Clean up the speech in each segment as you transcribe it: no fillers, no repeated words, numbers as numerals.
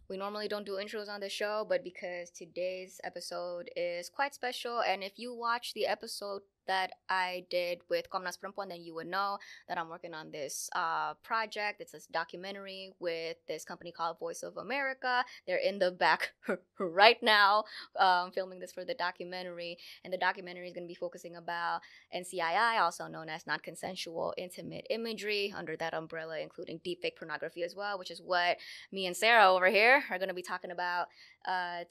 We normally don't do intros on the show, but because today's episode is quite special, and if you watch the episode that I did with Komnas Perempuan, then you would know that I'm working on this project. It's a documentary with this company called Voice of America. They're in the back right now filming this for the documentary, and the documentary is going to be focusing about NCII, also known as non-consensual intimate imagery, under that umbrella including deepfake pornography as well, which is what me and Sarah over here are going to be talking about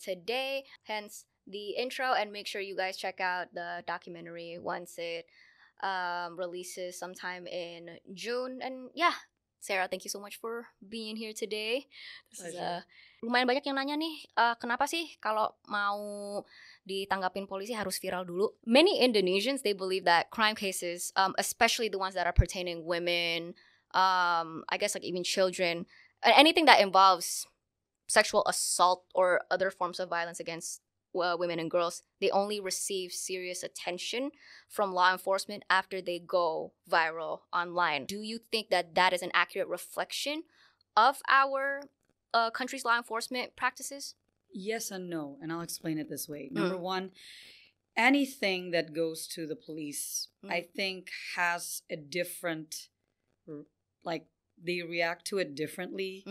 today. Hence the intro, and make sure you guys check out the documentary once it releases sometime in June. And yeah, Sarah, thank you so much for being here today. This is, lumayan banyak yang nanya nih, kenapa sih kalau mau ditanggapin polisi harus viral dulu? Many Indonesians, they believe that crime cases, especially the ones that are pertaining women, I guess like even children, anything that involves sexual assault or other forms of violence against women and girls, they only receive serious attention from law enforcement after they go viral online. Do you think that that is an accurate reflection of our country's law enforcement practices? Yes and no, and I'll explain it this way. Number one, anything that goes to the police, I think has a different, like they react to it differently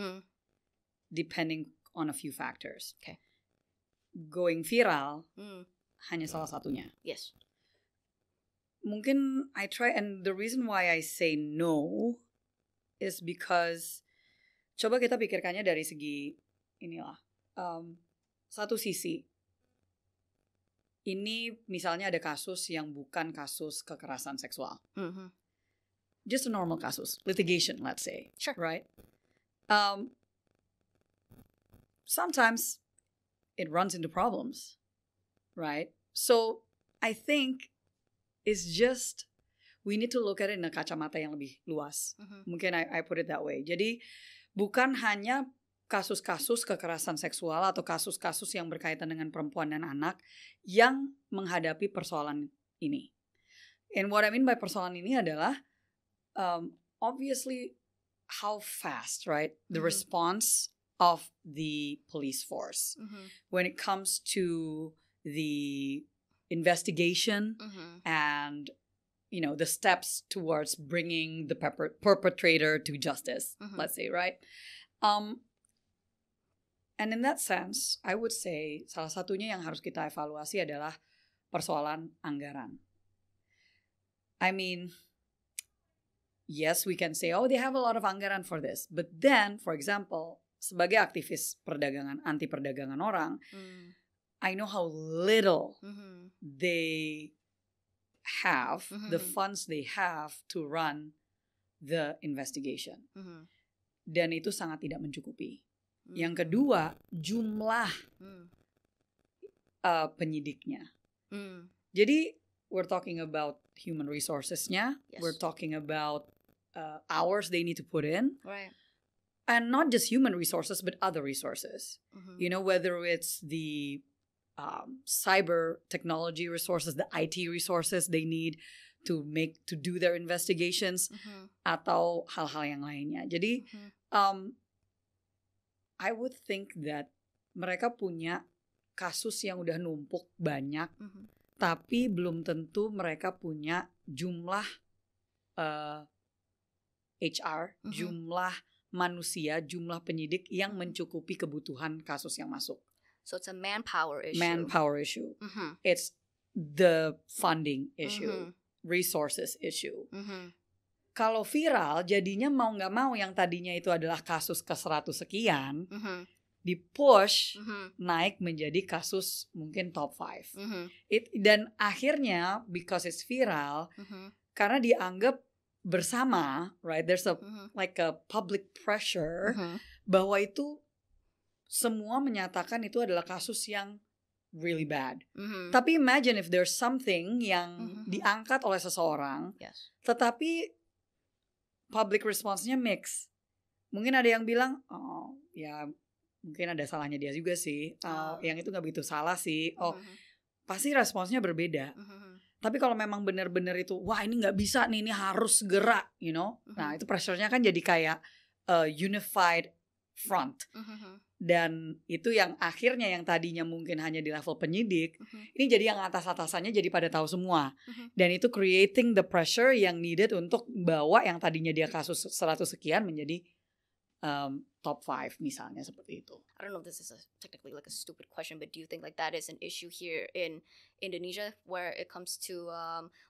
depending on a few factors. Okay. Going viral hanya salah satunya. Yes. Mungkin I try, and the reason why I say no is because coba kita pikirkannya dari segi inilah. Satu sisi, ini misalnya ada kasus yang bukan kasus kekerasan seksual. Just a normal kasus, litigation, let's say. Sure. Right? Sometimes it runs into problems, right? So I think it's just we need to look at it in a kacamata yang lebih luas. Mungkin I put it that way. Jadi bukan hanya kasus-kasus kekerasan seksual atau kasus-kasus yang berkaitan dengan perempuan dan anak yang menghadapi persoalan ini. And what I mean by persoalan ini adalah obviously how fast, right? The response of the police force when it comes to the investigation and the steps towards bringing the perpetrator to justice, let's say, right? And in that sense, I would say salah satunya yang harus kita evaluasi adalah persoalan anggaran. I mean, yes, we can say, oh, they have a lot of anggaran for this. But then, for example, sebagai aktivis perdagangan, anti perdagangan orang, I know how little they have, the funds they have to run the investigation. Dan itu sangat tidak mencukupi. Yang kedua, jumlah penyidiknya. Jadi, we're talking about human resources-nya, we're talking about hours they need to put in. Right. And not just human resources, but other resources. Whether it's the cyber technology resources, the IT resources they need to do their investigations, atau hal-hal yang lainnya. Jadi, I would think that mereka punya kasus yang udah numpuk banyak, tapi belum tentu mereka punya jumlah HR, jumlah manusia, jumlah penyidik yang mencukupi kebutuhan kasus yang masuk. So it's a manpower issue. Manpower issue. It's the funding issue, resources issue. Kalau viral, jadinya mau nggak mau yang tadinya itu adalah kasus ke 100 sekian, di-push naik menjadi kasus mungkin top 5. Dan akhirnya, because it's viral, karena dianggap bersama, right? There's a like a public pressure bahwa itu semua menyatakan itu adalah kasus yang really bad. Tapi imagine if there's something yang diangkat oleh seseorang, tetapi public response-nya mix. Mungkin ada yang bilang, oh ya mungkin ada salahnya dia juga sih. Yang itu nggak begitu salah sih. Pasti responsnya berbeda. Tapi kalau memang benar-benar itu, wah ini nggak bisa nih, ini harus segera, Nah itu pressure-nya kan jadi kayak unified front. Dan itu yang akhirnya yang tadinya mungkin hanya di level penyidik, ini jadi yang atas-atasannya jadi pada tahu semua. Dan itu creating the pressure yang needed untuk bawa yang tadinya dia kasus 100 sekian menjadi top 5 misalnya seperti itu. I don't know if this is technically like a stupid question, but do you think like that is an issue here in Indonesia where it comes to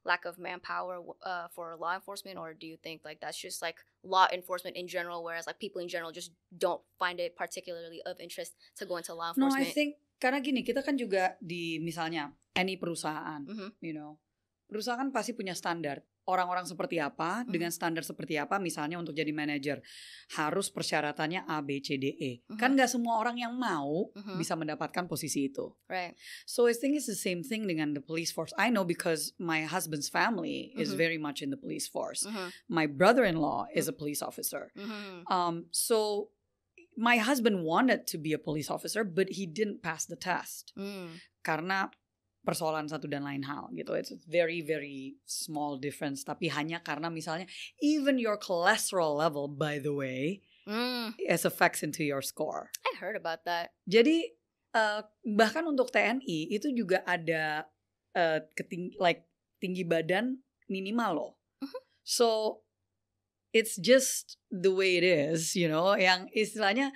lack of manpower for law enforcement, or do you think like that's just like law enforcement in general, whereas like people in general just don't find it particularly of interest to go into law enforcement? No, I think karena gini, kita kan juga di misalnya any perusahaan, you know, perusahaan pasti punya standar. Orang-orang seperti apa, dengan standar seperti apa, misalnya untuk jadi manajer harus persyaratannya A, B, C, D, E. Kan gak semua orang yang mau bisa mendapatkan posisi itu. Right. So I think it's the same thing dengan the police force. I know because my husband's family is very much in the police force. My brother-in-law is a police officer. So my husband wanted to be a police officer, but he didn't pass the test. Karena persoalan satu dan lain hal gitu. It's a very very small difference, tapi hanya karena misalnya even your cholesterol level, by the way, has affects into your score. I heard about that. Jadi bahkan untuk TNI itu juga ada tinggi badan minimal loh. So it's just the way it is, you know, yang istilahnya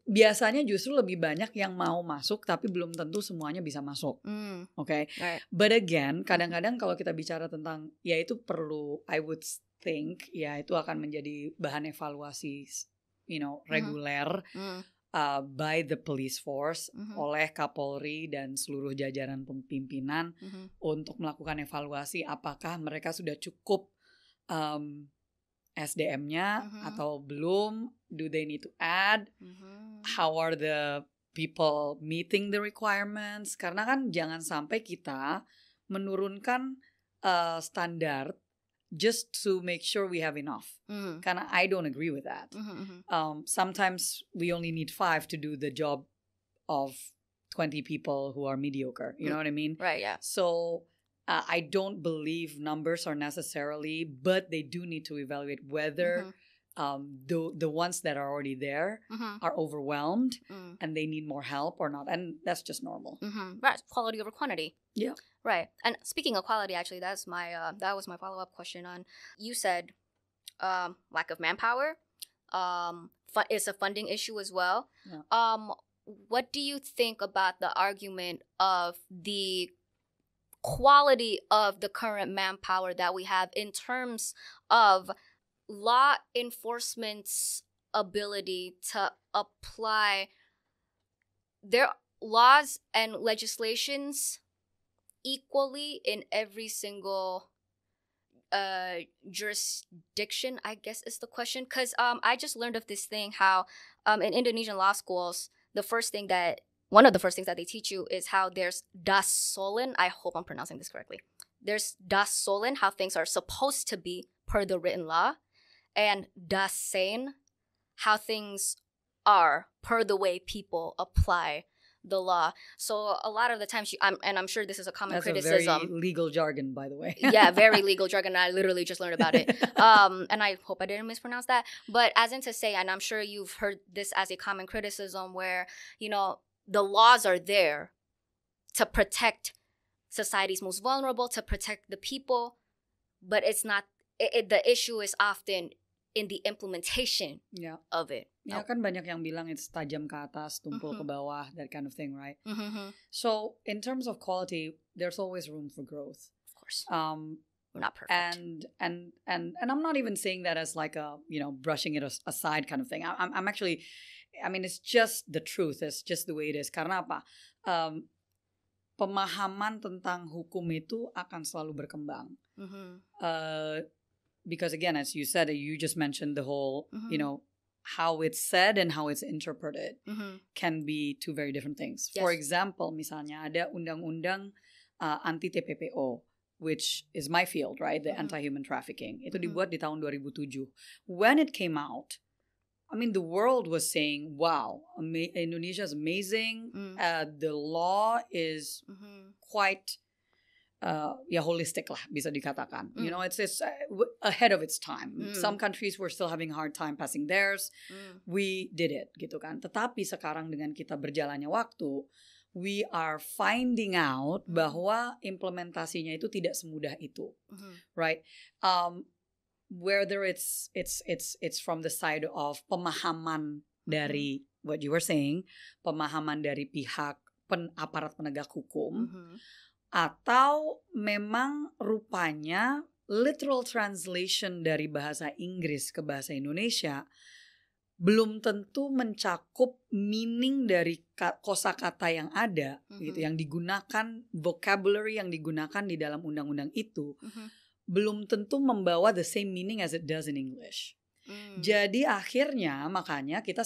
biasanya justru lebih banyak yang mau masuk tapi belum tentu semuanya bisa masuk. Okay? Right. But again, kadang-kadang kalau kita bicara tentang ya itu perlu, I would think ya itu akan menjadi bahan evaluasi, you know, reguler by the police force oleh Kapolri dan seluruh jajaran pimpinan untuk melakukan evaluasi apakah mereka sudah cukup SDM-nya atau belum, do they need to add, how are the people meeting the requirements, karena kan jangan sampai kita menurunkan standar just to make sure we have enough, karena I don't agree with that. Sometimes we only need 5 to do the job of 20 people who are mediocre, you know what I mean? Right, yeah. So I don't believe numbers are necessarily, but they do need to evaluate whether the ones that are already there are overwhelmed and they need more help or not, and that's just normal. Right, quality over quantity. Yeah. Right, and speaking of quality, actually, that's my that was my follow-up question on. You said lack of manpower. It's a funding issue as well. Yeah. What do you think about the argument of the quality of the current manpower that we have in terms of law enforcement's ability to apply their laws and legislations equally in every single jurisdiction, I guess is the question. Because I just learned of this thing how in Indonesian law schools, one of the first things that they teach you is how there's das Sollen. I hope I'm pronouncing this correctly. There's das Sollen, how things are supposed to be per the written law, and das Sein, how things are per the way people apply the law. So a lot of the times, I'm sure this is a common criticism. That's a very legal jargon, by the way. Yeah, very legal jargon. I literally just learned about it. And I hope I didn't mispronounce that. But as in to say, and I'm sure you've heard this as a common criticism where, you know, the laws are there to protect society's most vulnerable, to protect the people, but it's not, the issue is often in the implementation of it. Ya kan banyak yang bilang it's tajam ke atas, tumpul ke bawah, that kind of thing, right? So in terms of quality, there's always room for growth. Of course. We're not perfect. And I'm not even saying that as like a, you know, brushing it aside kind of thing. I'm actually, I mean, it's just the truth. It's just the way it is. Karena apa? Pemahaman tentang hukum itu akan selalu berkembang. Because again, as you said, you just mentioned the whole, you know, how it's said and how it's interpreted can be two very different things. Yes. For example, misalnya ada undang-undang anti TPPO, which is my field, right? The anti-human trafficking. Itu dibuat di tahun 2007. When it came out, I mean, the world was saying, wow, Indonesia is amazing. The law is quite ya holistic lah bisa dikatakan. You know, it's ahead of its time. Some countries were still having a hard time passing theirs. We did it gitu kan. Tetapi sekarang dengan kita berjalannya waktu, we are finding out bahwa implementasinya itu tidak semudah itu, right? Whether it's from the side of pemahaman dari what you were saying, pemahaman dari pihak aparat penegak hukum. Atau memang rupanya literal translation dari bahasa Inggris ke bahasa Indonesia belum tentu mencakup meaning dari kosakata yang ada, gitu, yang digunakan, vocabulary yang digunakan di dalam undang-undang itu, belum tentu membawa the same meaning as it does in English. Jadi akhirnya makanya kita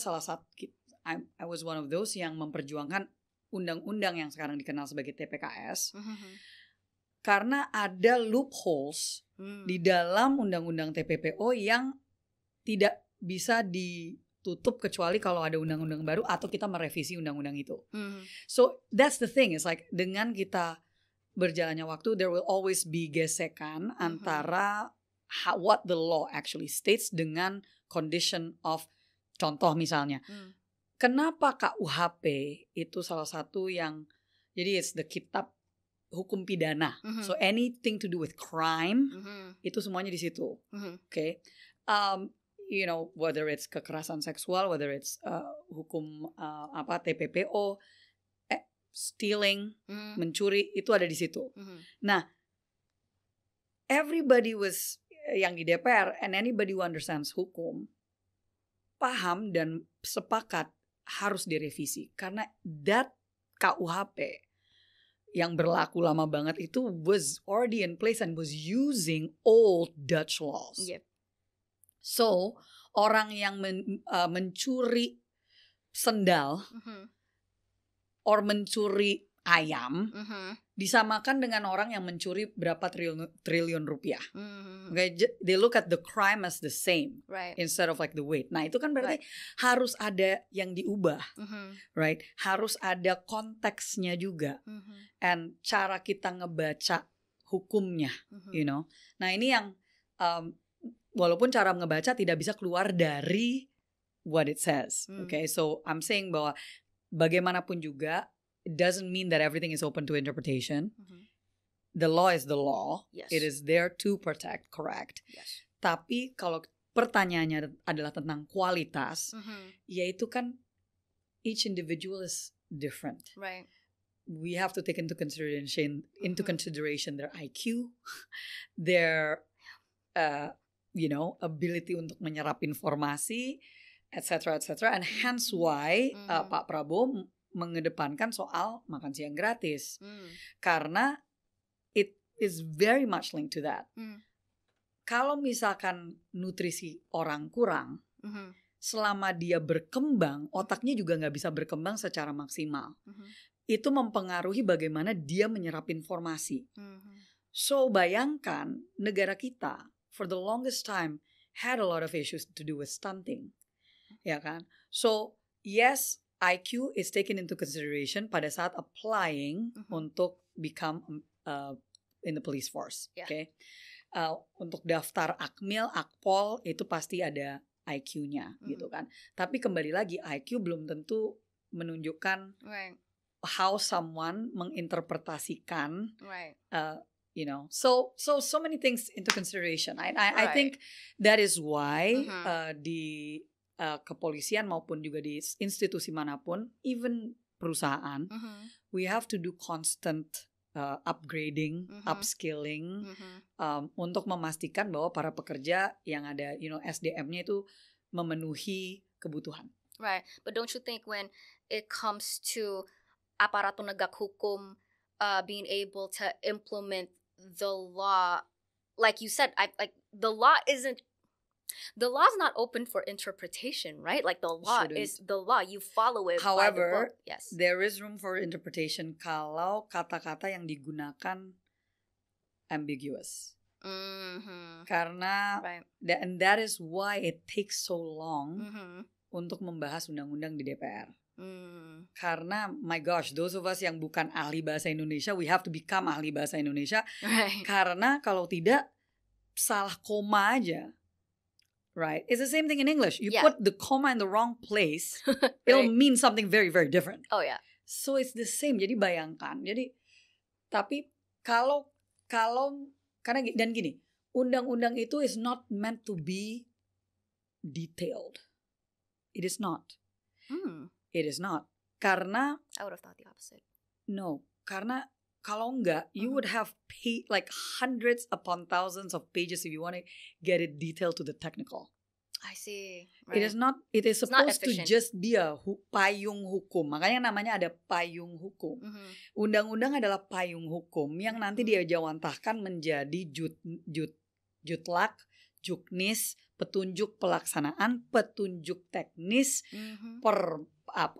I was one of those yang memperjuangkan undang-undang yang sekarang dikenal sebagai TPKS, karena ada loopholes di dalam undang-undang TPPO yang tidak bisa ditutup kecuali kalau ada undang-undang baru atau kita merevisi undang-undang itu. So that's the thing, is like dengan kita berjalannya waktu, there will always be gesekan antara what the law actually states dengan condition of, contoh misalnya. Kenapa KUHP itu salah satu yang, jadi it's the kitab hukum pidana. So anything to do with crime itu semuanya di situ. Okay. You know, whether it's kekerasan seksual, whether it's hukum TPPO, stealing, mencuri, itu ada di situ. Nah, everybody yang di DPR and anybody who understands hukum paham dan sepakat harus direvisi karena that KUHP yang berlaku lama banget itu was already in place and was using old Dutch laws. So orang yang mencuri sendal or mencuri ayam disamakan dengan orang yang mencuri berapa triliun rupiah. Okay, they look at the crime as the same, right, instead of like the weight. Nah itu kan berarti harus ada yang diubah, right? Harus ada konteksnya juga, and cara kita ngebaca hukumnya, you know. Nah ini yang walaupun cara ngebaca tidak bisa keluar dari what it says, okay? So I'm saying bahwa bagaimanapun juga, it doesn't mean that everything is open to interpretation. The law is the law. Yes. It is there to protect, correct. Yes. Tapi kalau pertanyaannya adalah tentang kualitas, yaitu kan each individual is different. Right. We have to take into consideration their IQ, their ability untuk menyerap informasi, etc. And hence why Pak Prabowo mengedepankan soal makan siang gratis, karena it is very much linked to that. Kalau misalkan nutrisi orang kurang, selama dia berkembang, otaknya juga nggak bisa berkembang secara maksimal. Itu mempengaruhi bagaimana dia menyerap informasi. So bayangkan negara kita for the longest time had a lot of issues to do with stunting, ya kan? So yes, IQ is taken into consideration pada saat applying untuk become in the police force, okay? Untuk daftar Akmil, Akpol itu pasti ada IQ-nya, gitu kan? Tapi kembali lagi IQ belum tentu menunjukkan how someone menginterpretasikan, so many things into consideration. I think that is why di kepolisian maupun juga di institusi manapun, even perusahaan, we have to do constant upgrading, upskilling, untuk memastikan bahwa para pekerja yang ada, SDM-nya itu memenuhi kebutuhan. Right, but don't you think when it comes to aparat penegak hukum being able to implement the law, like you said, the law is not open for interpretation, right? Like the law is the law. You follow it. However, by the book. Yes, there is room for interpretation kalau kata-kata yang digunakan ambiguous. Karena and that is why it takes so long untuk membahas undang-undang di DPR. Karena my gosh, those of us yang bukan ahli bahasa Indonesia, we have to become ahli bahasa Indonesia. Karena kalau tidak, salah koma aja. Right? It's the same thing in English. You put the comma in the wrong place, it'll mean something very, very different. Oh yeah. So it's the same. Jadi bayangkan. Tapi kalau karena dan gini, undang-undang itu is not meant to be detailed. It is not. It is not. Karena I would have thought the opposite. No, karena kalau enggak, you would have paid like hundreds upon thousands of pages if you want to get it detailed to the technical. I see. Right. It is supposed to just be a payung hukum. Makanya namanya ada payung hukum. Undang-undang adalah payung hukum yang nanti dia jawantahkan menjadi jutlak, juknis, petunjuk pelaksanaan, petunjuk teknis,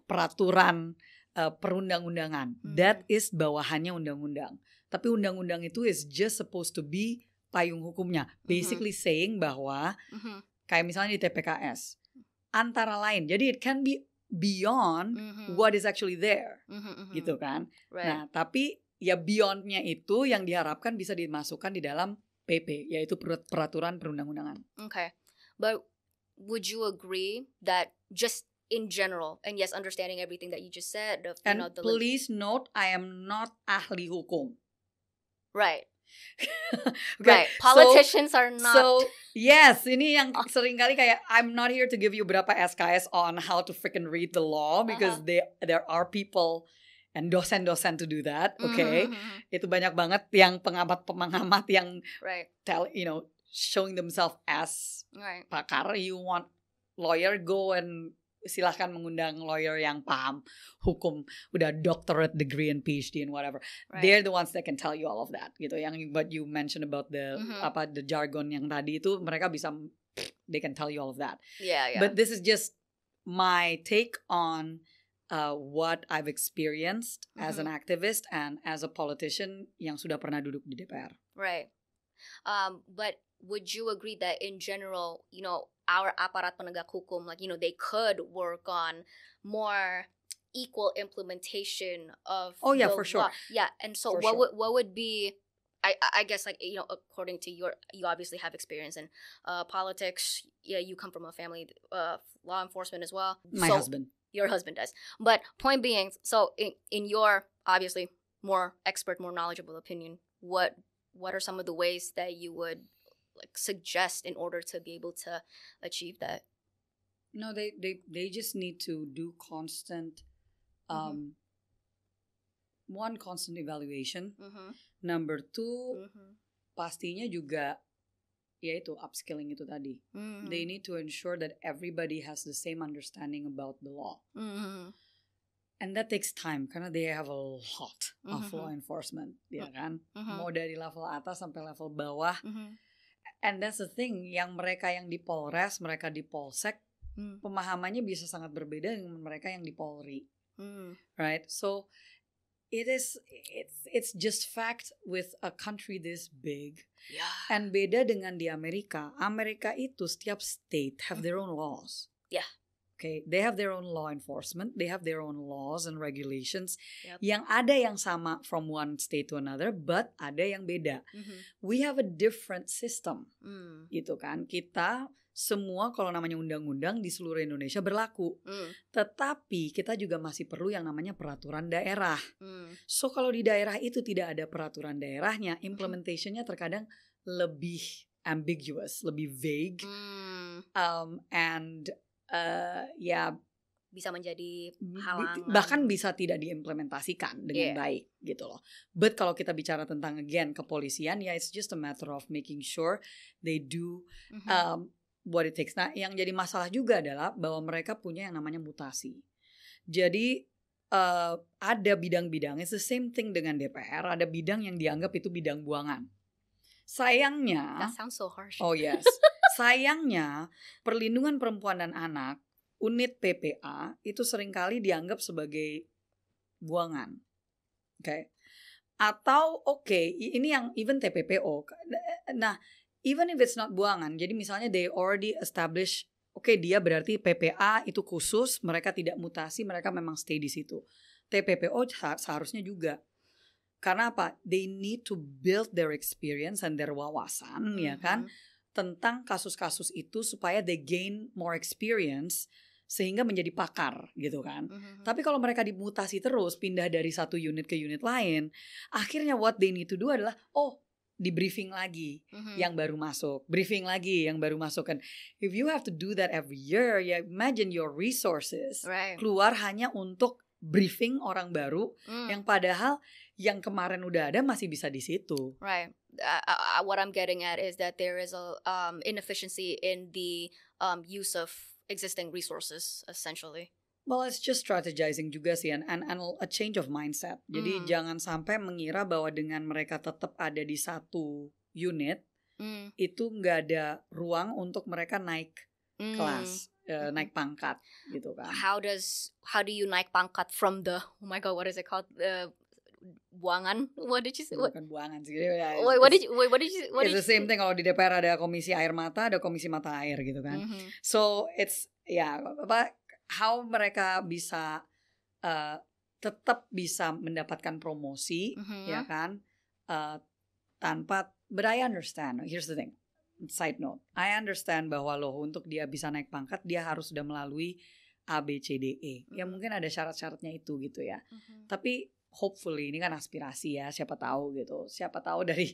peraturan perundang-undangan. That is bawahannya undang-undang. Tapi undang-undang itu is just supposed to be payung hukumnya. Basically saying bahwa kayak misalnya di TPKS, antara lain. Jadi it can be beyond what is actually there. Gitu kan. Right. Nah, tapi ya beyondnya itu yang diharapkan bisa dimasukkan di dalam PP, yaitu peraturan perundang-undangan. Okay. But would you agree that just in general, and yes, understanding everything that you just said. Please note, I am not ahli hukum. Right. Okay. Right. Politicians are not. So, yes, ini yang seringkali kayak, I'm not here to give you berapa SKS on how to freaking read the law, because there are people and dosen-dosen to do that, okay? Itu banyak banget yang pengamat yang showing themselves as pakar. You want lawyer, go and silahkan mengundang lawyer yang paham hukum, udah doctorate degree and PhD and whatever. Right. They're the ones that can tell you all of that. Gitu. Yang what you mentioned about the the jargon yang tadi itu, mereka bisa, they can tell you all of that. Yeah. But this is just my take on what I've experienced as an activist and as a politician yang sudah pernah duduk di DPR. Right. But would you agree that in general, our aparat penegak hukum, they could work on more equal implementation of for sure. law? Yeah, and so what would be, I guess, according to you obviously have experience in politics. Yeah, you come from a family law enforcement as well. My husband. Your husband does. But point being, so in your obviously more expert, more knowledgeable opinion, what are some of the ways that you would suggest in order to be able to achieve that? No, they just need to do constant one, constant evaluation. Number two, pastinya juga yaitu upskilling itu tadi. They need to ensure that everybody has the same understanding about the law. And that takes time karena they have a lot of law enforcement, ya kan? Mau dari level atas sampai level bawah. And that's the thing, yang mereka yang di Polres, mereka di Polsek, pemahamannya bisa sangat berbeda dengan mereka yang di Polri. Right? So it's just fact with a country this big. Yeah. And beda dengan di Amerika. Amerika itu setiap state have their own laws. Yeah. Okay, they have their own law enforcement, they have their own laws and regulations. Yang ada yang sama from one state to another, but ada yang beda. We have a different system, gitu kan. Kita semua kalau namanya undang-undang di seluruh Indonesia berlaku. Tetapi kita juga masih perlu yang namanya peraturan daerah. So kalau di daerah itu tidak ada peraturan daerahnya, implementationnya terkadang lebih ambiguous, lebih vague, and bisa menjadi halangan, bahkan bisa tidak diimplementasikan dengan baik gitu loh. But kalau kita bicara tentang again kepolisian, it's just a matter of making sure they do what it takes. Nah, yang jadi masalah juga adalah bahwa mereka punya yang namanya mutasi. Jadi ada bidang-bidang, it's the same thing dengan DPR, ada bidang yang dianggap itu bidang buangan. Sayangnya, that sounds so harsh. Oh yes. Sayangnya, perlindungan perempuan dan anak, unit PPA itu seringkali dianggap sebagai buangan. Okay? Atau ini yang even TPPO. Nah, even if it's not buangan, jadi misalnya they already establish Oke, dia berarti PPA itu khusus, mereka tidak mutasi, mereka memang stay di situ. TPPO seharusnya juga. Karena apa? They need to build their experience and their wawasan, ya kan, tentang kasus-kasus itu supaya they gain more experience sehingga menjadi pakar gitu kan. Tapi kalau mereka dimutasi terus, pindah dari satu unit ke unit lain, akhirnya what they need to do adalah di briefing lagi yang baru masuk, briefing lagi yang baru masuk kan. If you have to do that every year, ya imagine your resources keluar hanya untuk briefing orang baru yang padahal yang kemarin udah ada masih bisa di situ. Right. What I'm getting at is that there is a inefficiency in the use of existing resources, essentially. Well, it's just strategizing juga sih, and a change of mindset. Jadi jangan sampai mengira bahwa dengan mereka tetap ada di satu unit, itu nggak ada ruang untuk mereka naik kelas, naik pangkat, gitu kan. How do you naik pangkat from the, oh my god, what is it called? Buangan? What did you say? Bukan buangan sih. What did you? It's the same thing kalau di DPR ada komisi air mata, ada komisi mata air gitu kan. So it's how mereka bisa tetap bisa mendapatkan promosi, ya kan, tanpa. But I understand. Here's the thing. Side note. I understand bahwa untuk dia bisa naik pangkat dia harus sudah melalui A, B, C, D, E. Ya mungkin ada syarat-syaratnya itu gitu ya. Tapi hopefully ini kan aspirasi ya. Siapa tahu gitu. Siapa tahu dari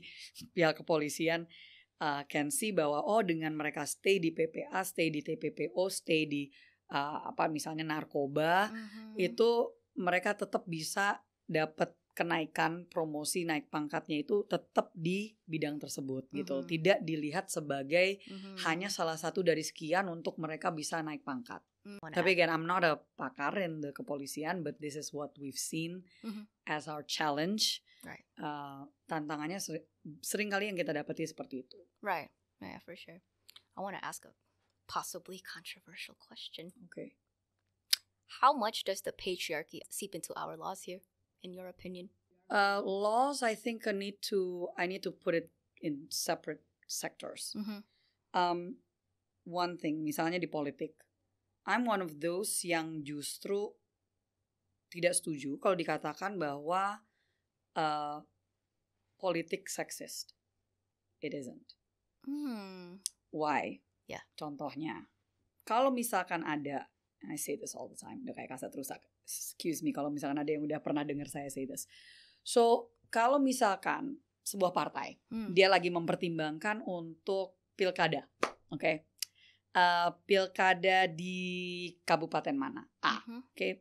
pihak kepolisian can see bahwa dengan mereka stay di PPA, stay di TPPO, stay di misalnya narkoba, itu mereka tetap bisa dapat kenaikan promosi, naik pangkatnya itu tetap di bidang tersebut gitu. Tidak dilihat sebagai hanya salah satu dari sekian untuk mereka bisa naik pangkat. Tapi again, I'm not a pakar in the kepolisian, but this is what we've seen as our challenge. Right. Tantangannya sering kali yang kita dapati seperti itu. Right. Yeah, for sure. I want to ask a possibly controversial question. Okay. How much does the patriarchy seep into our laws here, in your opinion? Laws, I think I need to put it in separate sectors. One thing, misalnya di politik, I'm one of those yang justru tidak setuju kalau dikatakan bahwa politik sexist. It isn't. Why? Yeah. Contohnya, kalau misalkan ada, and I say this all the time, udah kayak kasat rusak. Excuse me kalau misalkan ada yang udah pernah dengar saya say this. So, kalau misalkan sebuah partai, dia lagi mempertimbangkan untuk pilkada, okay? Pilkada di kabupaten mana? Okay?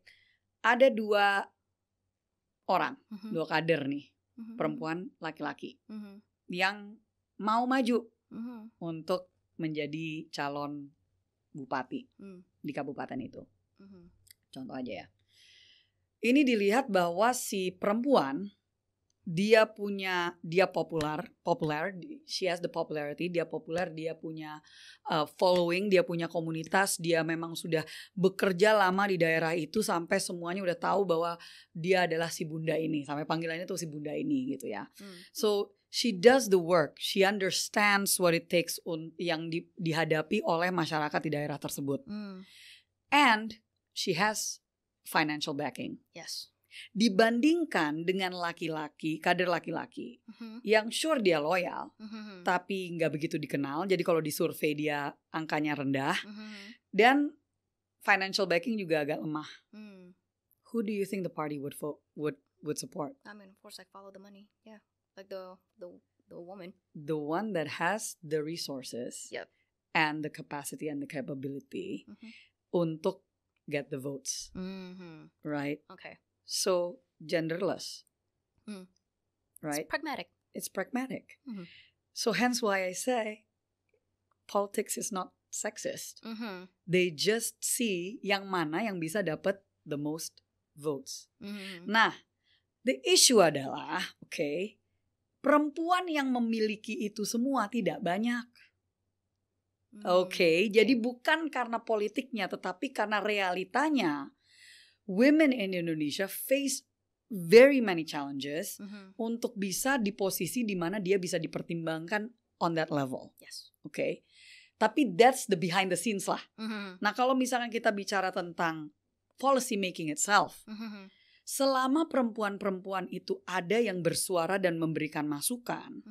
Ada 2 orang, 2 kader nih, perempuan, laki-laki, yang mau maju untuk menjadi calon bupati di kabupaten itu. Contoh aja ya. Ini dilihat bahwa si perempuan dia populer, she has the popularity, dia populer, dia punya following, dia punya komunitas, dia memang sudah bekerja lama di daerah itu sampai semuanya udah tahu bahwa dia adalah si bunda ini, sampai panggilannya tuh si bunda ini gitu ya. So she does the work, she understands what it takes yang dihadapi oleh masyarakat di daerah tersebut. And she has financial backing. Yes. Dibandingkan dengan laki-laki, kader laki-laki yang sure dia loyal, tapi nggak begitu dikenal. Jadi kalau disurvei dia angkanya rendah, dan financial backing juga agak lemah. Who do you think the party would support? I mean, of course, I follow the money. Yeah, like the woman, the one that has the resources, and the capacity and the capability untuk get the votes, right? Okay. So genderless, right? It's pragmatic. So hence why I say politics is not sexist. They just see yang mana yang bisa dapat the most votes. Nah, the issue adalah, perempuan yang memiliki itu semua tidak banyak. Jadi bukan karena politiknya, tetapi karena realitanya, women in Indonesia face very many challenges untuk bisa di posisi di mana dia bisa dipertimbangkan on that level. Yes. Tapi that's the behind the scenes lah. Nah kalau misalkan kita bicara tentang policy making itself, selama perempuan-perempuan itu ada yang bersuara dan memberikan masukan,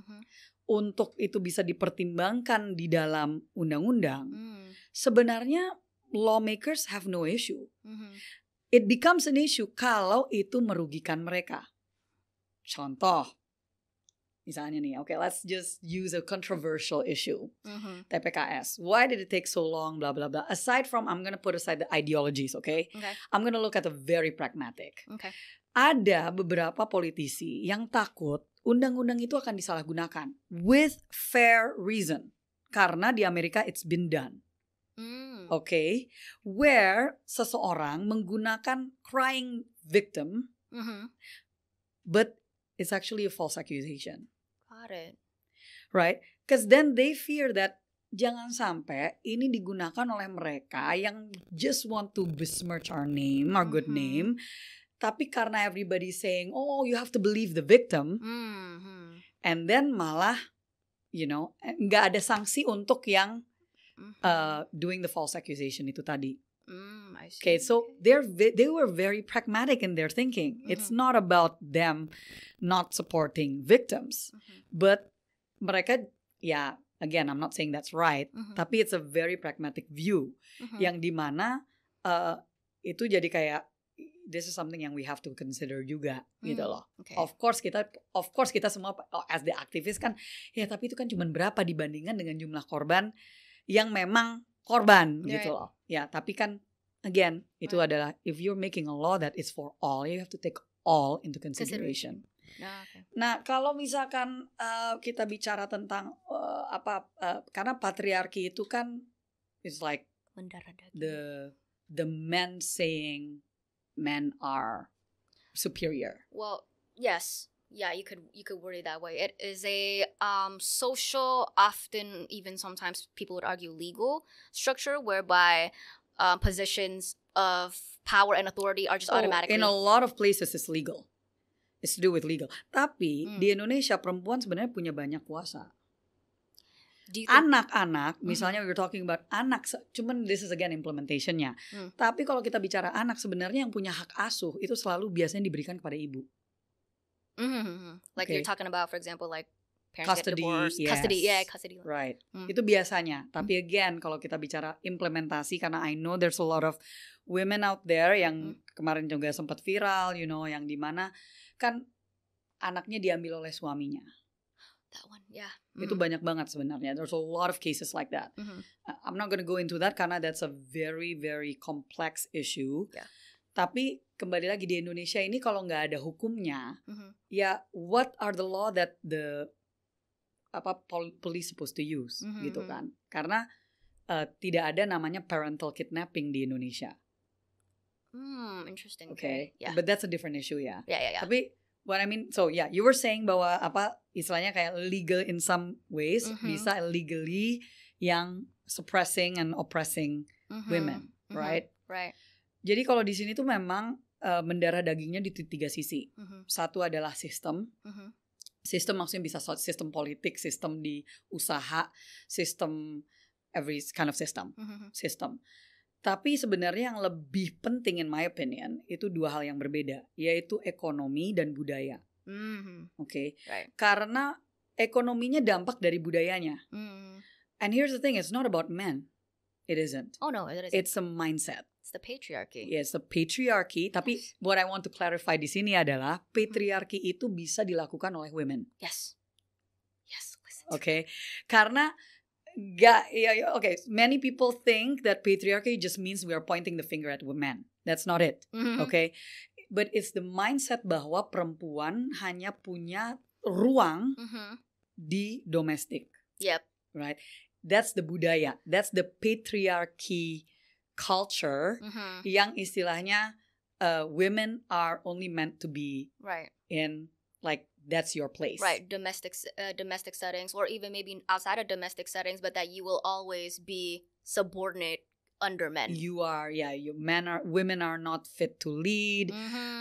untuk itu bisa dipertimbangkan di dalam undang-undang, sebenarnya lawmakers have no issue. It becomes an issue kalau itu merugikan mereka. Contoh, misalnya nih, okay, let's just use a controversial issue, TPKS. Why did it take so long, blah, blah, blah. Aside from, I'm going to put aside the ideologies, okay? I'm going to look at the very pragmatic. Ada beberapa politisi yang takut undang-undang itu akan disalahgunakan with fair reason. Karena di Amerika it's been done. Okay, where seseorang menggunakan crying victim, but it's actually a false accusation. Got it. Right? Because then they fear that jangan sampai ini digunakan oleh mereka yang just want to besmirch our name, our good name. Tapi karena everybody saying, oh, you have to believe the victim, and then malah, you know, nggak ada sanksi untuk yang doing the false accusation itu tadi. I see. Okay, so they were very pragmatic in their thinking. It's not about them not supporting victims, but mereka, ya, again, I'm not saying that's right, tapi it's a very pragmatic view, yang dimana itu jadi kayak this is something yang we have to consider juga, gitu loh. Okay. Of course kita semua as the activist kan, ya tapi itu kan cuma berapa dibandingkan dengan jumlah korban yang memang korban, gitu loh. Ya, tapi kan again itu adalah if you're making a law that is for all, you have to take all into consideration. Nah, kalau misalkan kita bicara tentang karena patriarki itu kan it's like the men saying men are superior. Well, yes. Yeah, you could word it that way. It is a social, often even sometimes people would argue legal structure whereby positions of power and authority are just automatically. In a lot of places it's legal. It's to do with legal. Tapi di Indonesia perempuan sebenarnya punya banyak kuasa. Anak-anak, misalnya we're talking about anak, cuman this is again implementationnya. Tapi kalau kita bicara anak, sebenarnya yang punya hak asuh itu selalu biasanya diberikan kepada ibu. Like you're talking about, for example, like parents custody, get divorced, yes. custody. Right. Itu biasanya. Tapi again, kalau kita bicara implementasi, karena I know there's a lot of women out there yang kemarin juga sempat viral, you know, yang dimana kan anaknya diambil oleh suaminya. That one, yeah. Itu banyak banget sebenarnya. There's a lot of cases like that. I'm not gonna go into that karena that's a very, very complex issue. Yeah. Tapi kembali lagi di Indonesia ini kalau nggak ada hukumnya, ya what are the law that the police supposed to use, gitu kan? Karena tidak ada namanya parental kidnapping di Indonesia. Interesting. Okay, yeah. But that's a different issue ya. Yeah. Tapi what I mean, so yeah, you were saying bahwa istilahnya kayak legal in some ways, bisa illegally yang suppressing and oppressing women, right? Right. Jadi kalau di sini tuh memang mendarah dagingnya di tiga sisi. Satu adalah sistem. Sistem maksudnya bisa sistem politik, sistem di usaha, sistem every kind of system. Sistem. Tapi sebenarnya yang lebih penting in my opinion itu dua hal yang berbeda, yaitu ekonomi dan budaya. Okay? Right. Karena ekonominya dampak dari budayanya. And here's the thing, it's not about men. It isn't. Oh no, it isn't. It's a mindset. It's the patriarchy. Yes, the patriarchy. Tapi what I want to clarify di sini adalah patriarchy itu bisa dilakukan oleh women. Yes. Listen. Okay, karena many people think that patriarchy just means we are pointing the finger at women. That's not it. Okay, but it's the mindset bahwa perempuan hanya punya ruang di domestik. Yep. Right. That's the budaya. That's the patriarchy culture yang istilahnya women are only meant to be in like that's your place. Right, domestic settings or even maybe outside of domestic settings, but that you will always be subordinate under men. Women are not fit to lead.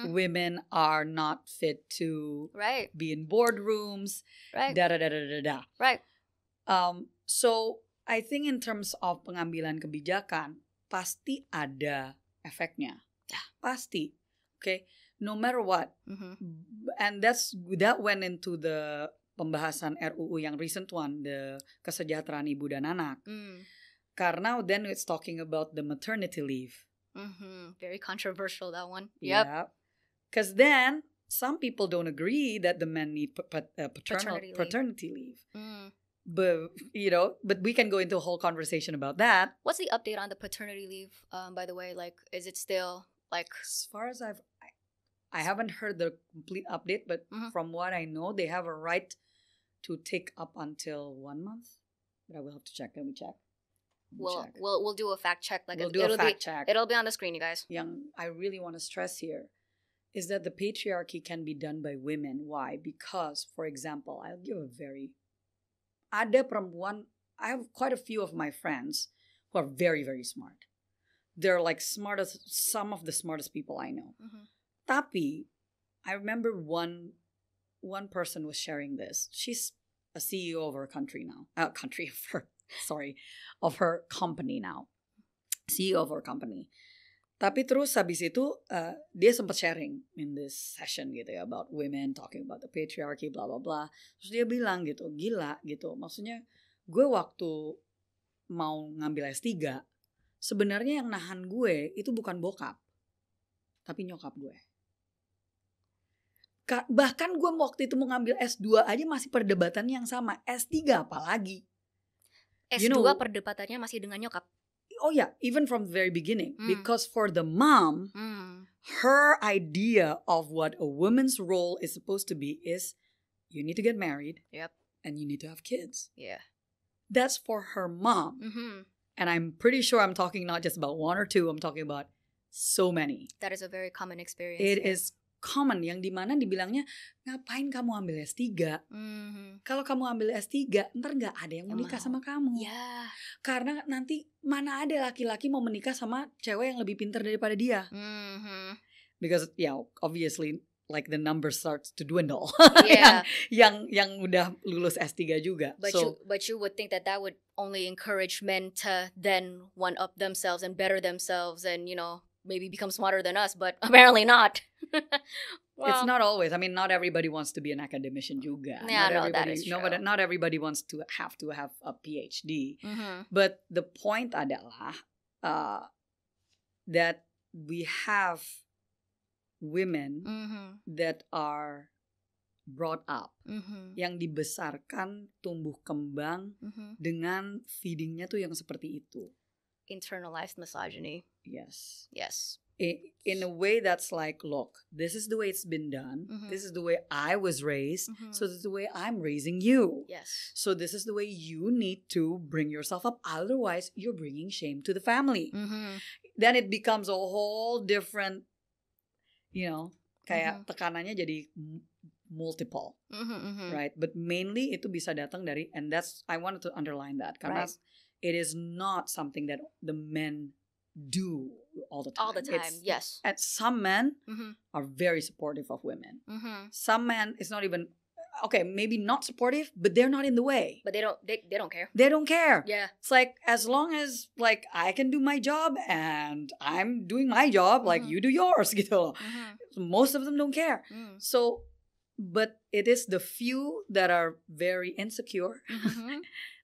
Women are not fit to be in boardrooms. Right. Da. Right. So I think in terms of pengambilan kebijakan pasti ada efeknya. Pasti. Okay, no matter what. And that went into the pembahasan RUU yang recent one, the kesejahteraan ibu dan anak. Karena then it's talking about the maternity leave. Very controversial, that one. Yeah. Because then some people don't agree that the men need paternity leave. But we can go into a whole conversation about that. What's the update on the paternity leave? By the way, like, is it still like? As far as I haven't heard the complete update, but from what I know, they have a right to take up until 1 month. But I will have to check. Let me check. We'll do a fact check. Like, we'll do a fact check. It'll be on the screen, you guys. Yang I really want to stress here is that the patriarchy can be done by women. Why? Because, for example, I'll give ada perempuan, I have quite a few of my friends who are very, very smart. They're like some of the smartest people I know. Tapi, I remember one person was sharing this. She's a CEO of her company now. Of her company now. CEO of her company. Tapi terus habis itu dia sempat sharing in this session gitu ya about women, talking about the patriarchy, blah blah blah. Terus dia bilang gitu, gila gitu. Maksudnya gue waktu mau ngambil S3, sebenarnya yang nahan gue itu bukan bokap, tapi nyokap gue. Bahkan gue waktu itu mau ngambil S2 aja masih perdebatannya yang sama. S3 apalagi. S2 perdebatannya masih dengan nyokap. Oh yeah, even from the very beginning. Because for the mom, her idea of what a woman's role is supposed to be is you need to get married. Yep. And you need to have kids. Yeah. That's for her mom. And I'm pretty sure I'm talking not just about one or two. I'm talking about so many. That is a very common experience. It is common, yang dimana dibilangnya ngapain kamu ambil S3? Kalau kamu ambil S3 ntar gak ada yang mau nikah sama kamu. Karena nanti mana ada laki-laki mau menikah sama cewek yang lebih pintar daripada dia. Because obviously like the number starts to dwindle. yang udah lulus S3 juga. But you would think that would only encourage men to then one up themselves and better themselves and maybe become smarter than us, but apparently not. Well, it's not always. I mean, not everybody wants to be an academician juga. That is true. Not everybody wants to have a PhD. But the point adalah that we have women that are brought up, yang dibesarkan, tumbuh kembang dengan feedingnya tuh yang seperti itu. Internalized misogyny. Yes. In a way that's like, look, this is the way it's been done. This is the way I was raised. So this is the way I'm raising you. Yes. So this is the way you need to bring yourself up. Otherwise, you're bringing shame to the family. Then it becomes a whole different, kayak tekanannya jadi multiple, right? But mainly itu bisa datang dari, and I wanted to underline that karena it is not something that the men do all the time. Yes. And some men are very supportive of women. Some men, it's not even, maybe not supportive, but they're not in the way. But they don't care. They don't care. Yeah. It's like, as long as like I can do my job and I'm doing my job, like you do yours gitu. Most of them don't care. So, but it is the few that are very insecure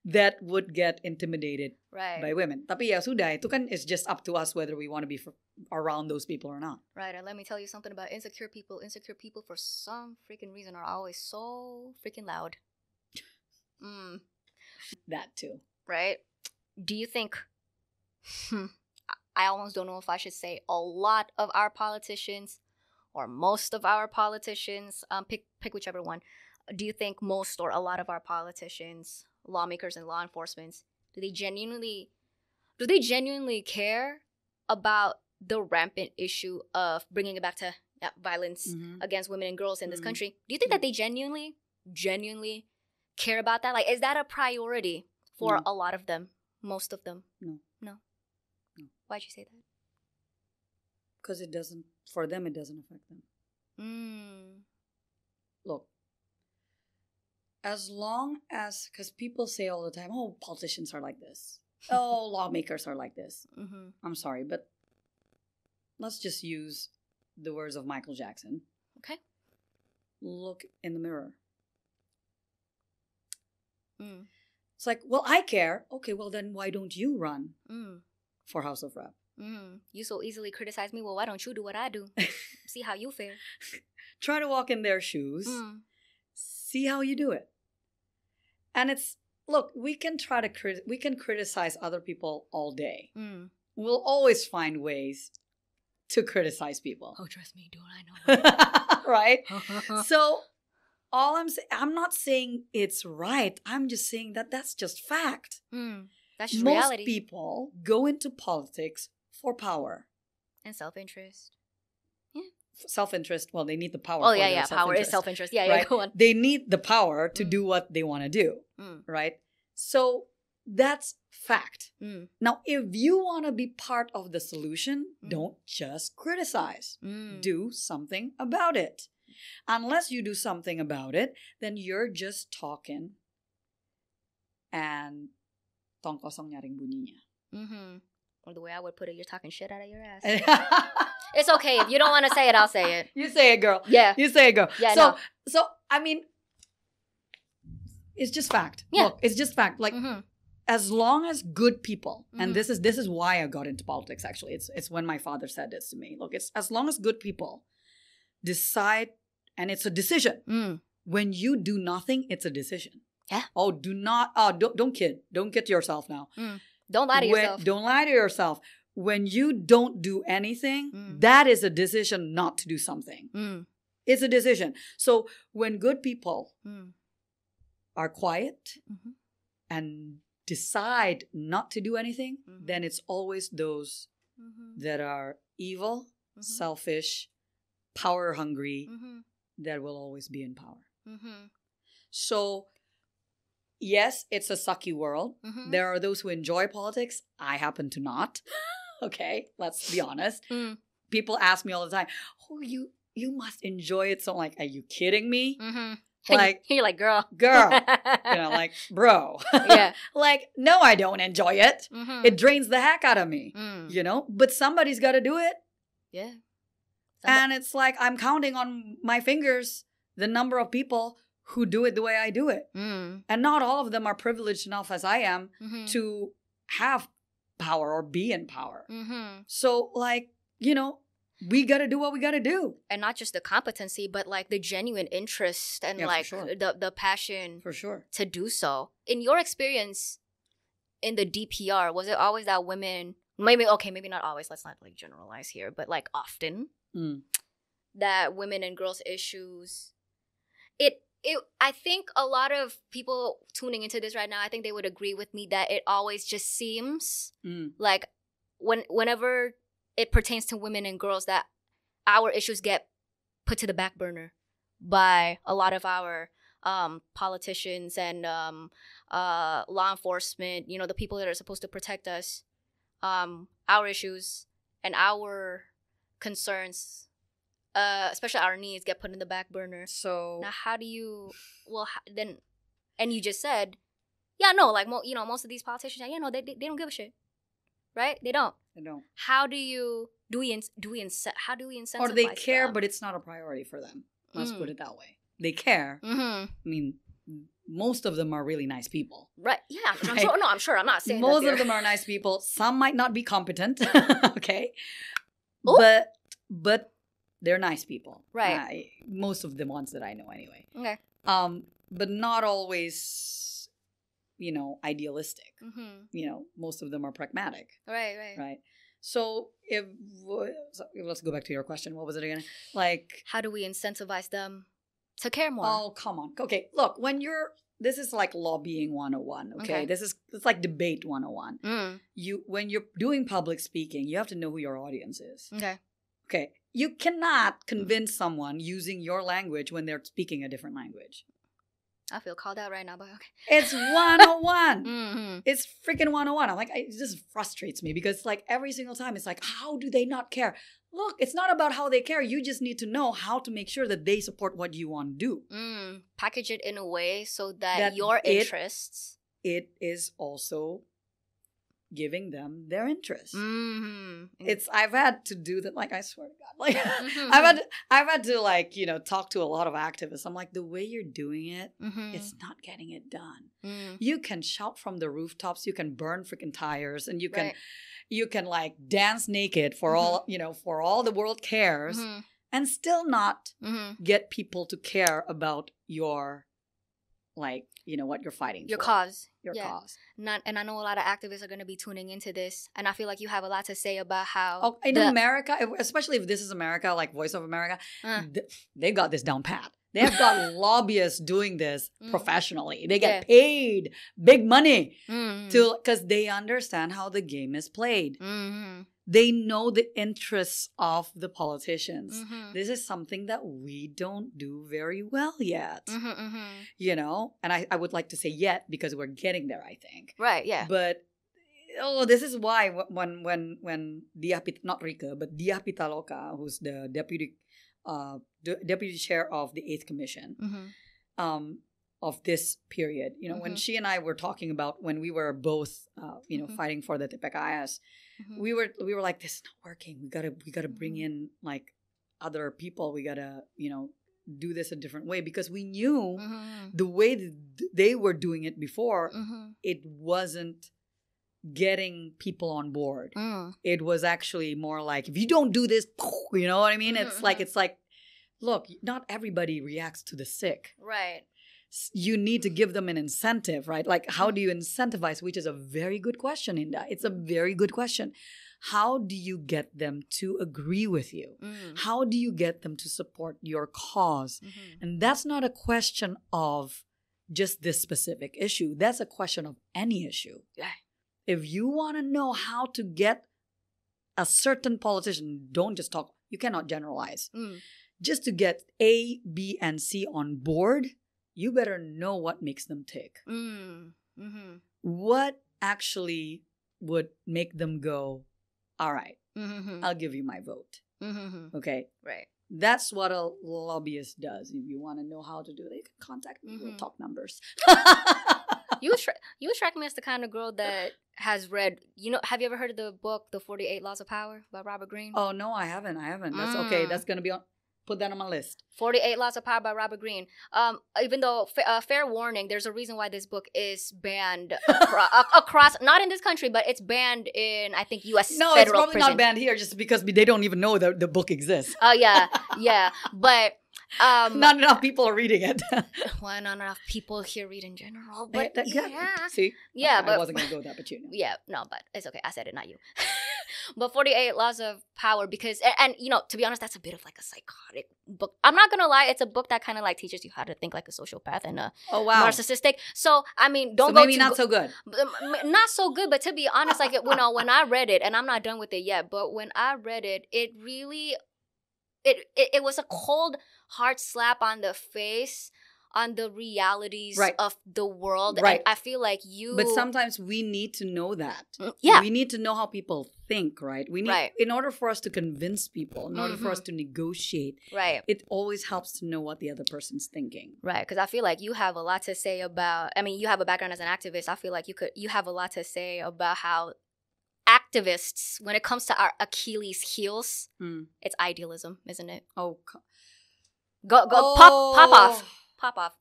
that would get intimidated by women. Tapi ya sudah, itu kan it's just up to us whether we want to be around those people or not. Right, and let me tell you something about insecure people. Insecure people, for some freaking reason, are always so freaking loud. That too. Right? Do you think, I almost don't know if I should say a lot of our politicians or most of our politicians, pick whichever one. Do you think most or a lot of our politicians, lawmakers and law enforcement, do they genuinely care about the rampant issue of bringing it back to violence against women and girls in this country? Do you think that they genuinely care about that? Like, is that a priority for a lot of them? Most of them? No. Why'd you say that? Because for them, it doesn't affect them. Look, as long as, because people say all the time, oh, politicians are like this. Oh, lawmakers are like this. Mm-hmm. I'm sorry, but let's just use the words of Michael Jackson. Okay. Look in the mirror. It's like, well, I care. Okay, well, then why don't you run for House of Rep? You so easily criticize me. Well, why don't you do what I do? See how you fare. Try to walk in their shoes. See how you do it. And it's, look, we can criticize other people all day. We'll always find ways to criticize people. Oh, trust me, do I know. Right? So I'm not saying it's right. I'm just saying that that's just fact. That's just reality. Most people go into politics for power. And self-interest. Yeah. Self-interest, well, they need the power. Oh, yeah. Power is self-interest. Yeah, right? Yeah, go on. They need the power to do what they want to do. Right? So that's fact. Now, if you want to be part of the solution, don't just criticize. Do something about it. Unless you do something about it, then you're just talking and tong kosong nyaring bunyinya. Or the way I would put it, you're talking shit out of your ass. It's okay. If you don't want to say it, I'll say it. You say it, girl. Yeah. You say it, girl. Yeah, so I mean, it's just fact. Yeah. Look, it's just fact. Like, as long as good people, and this is why I got into politics, actually. It's when my father said this to me. Look, it's as long as good people decide, and it's a decision. When you do nothing, it's a decision. Yeah. Oh, don't kid yourself now. Don't lie to yourself. Don't lie to yourself. When you don't do anything, that is a decision not to do something. It's a decision. So when good people are quiet and decide not to do anything, then it's always those that are evil, selfish, power hungry, that will always be in power. So yes, it's a sucky world. There are those who enjoy politics. I happen to not. Okay, let's be honest. People ask me all the time, oh, you must enjoy it. So I'm like, are you kidding me? Like, you're like, girl. Like, bro. Yeah. Like, no, I don't enjoy it. It drains the heck out of me, but somebody's got to do it. Yeah. And it's like, I'm counting on my fingers the number of people who do it the way I do it. And not all of them are privileged enough as I am to have power or be in power. So, like, we got to do what we got to do. And not just the competency, but like the genuine interest and the passion for sure to do so. In your experience in the DPR, was it always that women, maybe not always, let's not like generalize here, but like often that women and girls issues, I think a lot of people tuning into this right now, I think they would agree with me that it always just seems like whenever it pertains to women and girls that our issues get put to the back burner by a lot of our politicians and law enforcement, the people that are supposed to protect us, our issues and our concerns, especially our needs, get put in the back burner. So now how do you, then, and you just said, yeah, no, like, most of these politicians, they don't give a shit. Right? They don't. How do we incentivize or they care, them? But it's not a priority for them. Let's put it that way. They care. I mean, most of them are really nice people. Right. Yeah. Right? I'm sure. I'm not saying most of them are nice people. Some might not be competent. Okay. Ooh. But they're nice people. Right. Most of the ones that I know anyway. Okay. But not always, idealistic. Most of them are pragmatic. Right. So let's go back to your question. What was it again? Like, how do we incentivize them to care more? Oh, come on. Okay, look, this is like lobbying 101, okay? It's like debate 101. When you're doing public speaking, you have to know who your audience is. Okay. You cannot convince someone using your language when they're speaking a different language. I feel called out right now, but okay. It's 101. It's freaking 101. I'm like, it just frustrates me because like every single time it's like, how do they not care? Look, it's not about how they care. You just need to know how to make sure that they support what you want to do. package it in a way so that your interests, it is also giving them their interest. I've had to do that, like, I swear to God, like I've had to, like, you know, talk to a lot of activists. I'm like, the way you're doing it, it's not getting it done. You can shout from the rooftops, you can burn freaking tires, and you can like dance naked for all, you know, for all the world cares, and still not get people to care about your, like, you know, what you're fighting your for. cause. Your cause. And I know a lot of activists are going to be tuning into this, and I feel like you have a lot to say about how. Oh, in America, especially if this is America, like Voice of America, they got this down pat. They have got lobbyists doing this professionally. They get paid big money because they understand how the game is played. They know the interests of the politicians. This is something that we don't do very well yet. You know, and I would like to say yet because we're getting there, I think. Right, yeah. But this is why when Dia not Rika, but Dia Pitaloka, who's the deputy chair of the 8th Commission of this period, you know, when she and I were talking about when we were both, you know, fighting for the TPKS, we were like, this is not working. We gotta bring in like other people. We gotta, you know, do this a different way, because we knew the way that they were doing it before, it wasn't getting people on board. It was actually more like, if you don't do this, you know what I mean? It's like, look, not everybody reacts to the sick. Right. You need to give them an incentive, right? Like, how do you incentivize? Which is a very good question, Indah. It's a very good question. How do you get them to agree with you? How do you get them to support your cause? And that's not a question of just this specific issue. That's a question of any issue. If you want to know how to get a certain politician, don't just talk. You cannot generalize. Just to get A, B, and C on board, you better know what makes them tick. What actually would make them go, all right, I'll give you my vote. Okay? Right. That's what a lobbyist does. If you want to know how to do it, you can contact me. We'll talk numbers. You strike me as the kind of girl that has read, you know, have you ever heard of the book, The 48 Laws of Power by Robert Greene? Oh, no, I haven't. That's okay. That's going to be on. Put that on my list. 48 Laws of Power by Robert Greene. Even though, fair warning, there's a reason why this book is banned across, not in this country, but it's banned in, I think, U.S. No, federal it's probably prison. not banned here just because they don't even know the book exists. Oh, yeah. But... not enough people are reading it. Well, not enough people here read in general. But See? Yeah, but I wasn't going to go there, but you know. Yeah, no, but it's okay. I said it, not you. But 48 Laws of Power, because, and you know, to be honest, that's a bit of like a psychotic book. I'm not going to lie, it's a book that kind of like teaches you how to think like a sociopath and a narcissistic. So, I mean, don't go maybe not so good. Not so good, but to be honest, like, you know, when I read it, and I'm not done with it yet, but when I read it, it really, it was a cold, hard slap on the face on the realities of the world. Right. And I feel like But sometimes we need to know that. Yeah. We need to know how people think, right? We need, in order for us to convince people, in order for us to negotiate, it always helps to know what the other person's thinking. Right, because I feel like you have a lot to say about, I mean, you have a background as an activist. I feel like you have a lot to say about how activists, when it comes to our Achilles heels, it's idealism, isn't it? Oh, pop off. Pop off.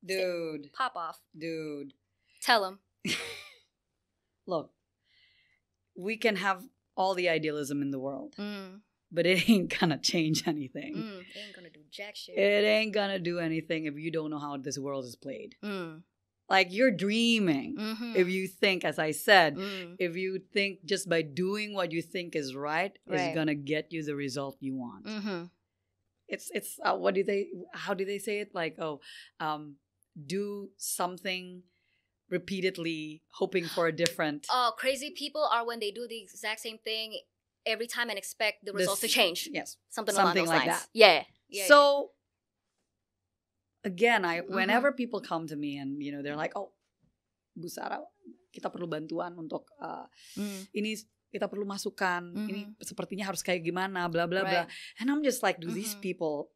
Dude. Pop off. Dude. Tell him. Look, we can have all the idealism in the world, but it ain't gonna change anything. It ain't gonna do jack shit. It ain't gonna do anything if you don't know how this world is played. Like, you're dreaming if you think, as I said, if you think just by doing what you think is right is gonna get you the result you want. It's how do they say it? Like, do something repeatedly hoping for a different. Crazy people are when they do the exact same thing every time and expect the results to change. Yes. Something along those like lines. That. Yeah. So again, whenever people come to me and, you know, they're like, oh, Bu Sarah, kita perlu bantuan untuk ini, kita perlu masukan, ini sepertinya harus kayak gimana, bla bla bla. And I'm just like, do these people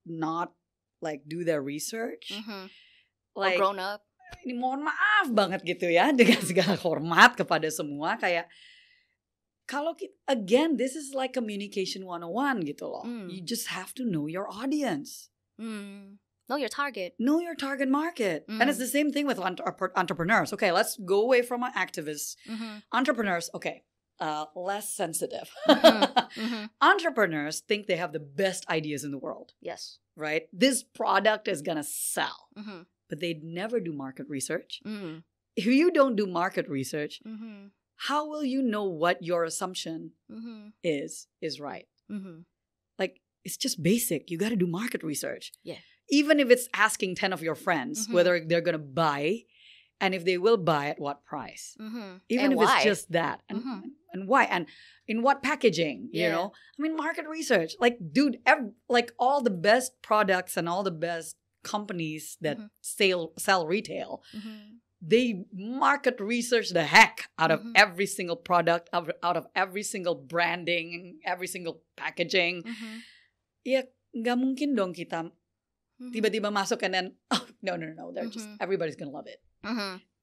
not like do their research. Like grown up. Ini mohon maaf banget gitu ya, dengan segala hormat kepada semua, kayak kalau again this is like communication 101 gitu loh. You just have to know your audience. Know your target. Know your target market. And it's the same thing with entrepreneurs. Okay, let's go away from activists. Entrepreneurs, okay, less sensitive. Entrepreneurs think they have the best ideas in the world. Yes. Right? This product is gonna sell. But they never do market research. If you don't do market research, how will you know what your assumption is right? Like, it's just basic. You got to do market research. Yeah. Even if it's asking 10 of your friends whether they're going to buy and if they will buy at what price. Even if it's just that. And why? And in what packaging, you know? I mean, market research. Like, dude, like all the best products and all the best companies that sell retail, they market research the heck out of every single product, out of every single branding, every single packaging. Ya nggak mungkin dong kita tiba-tiba masuk and then no, they're just everybody's gonna love it,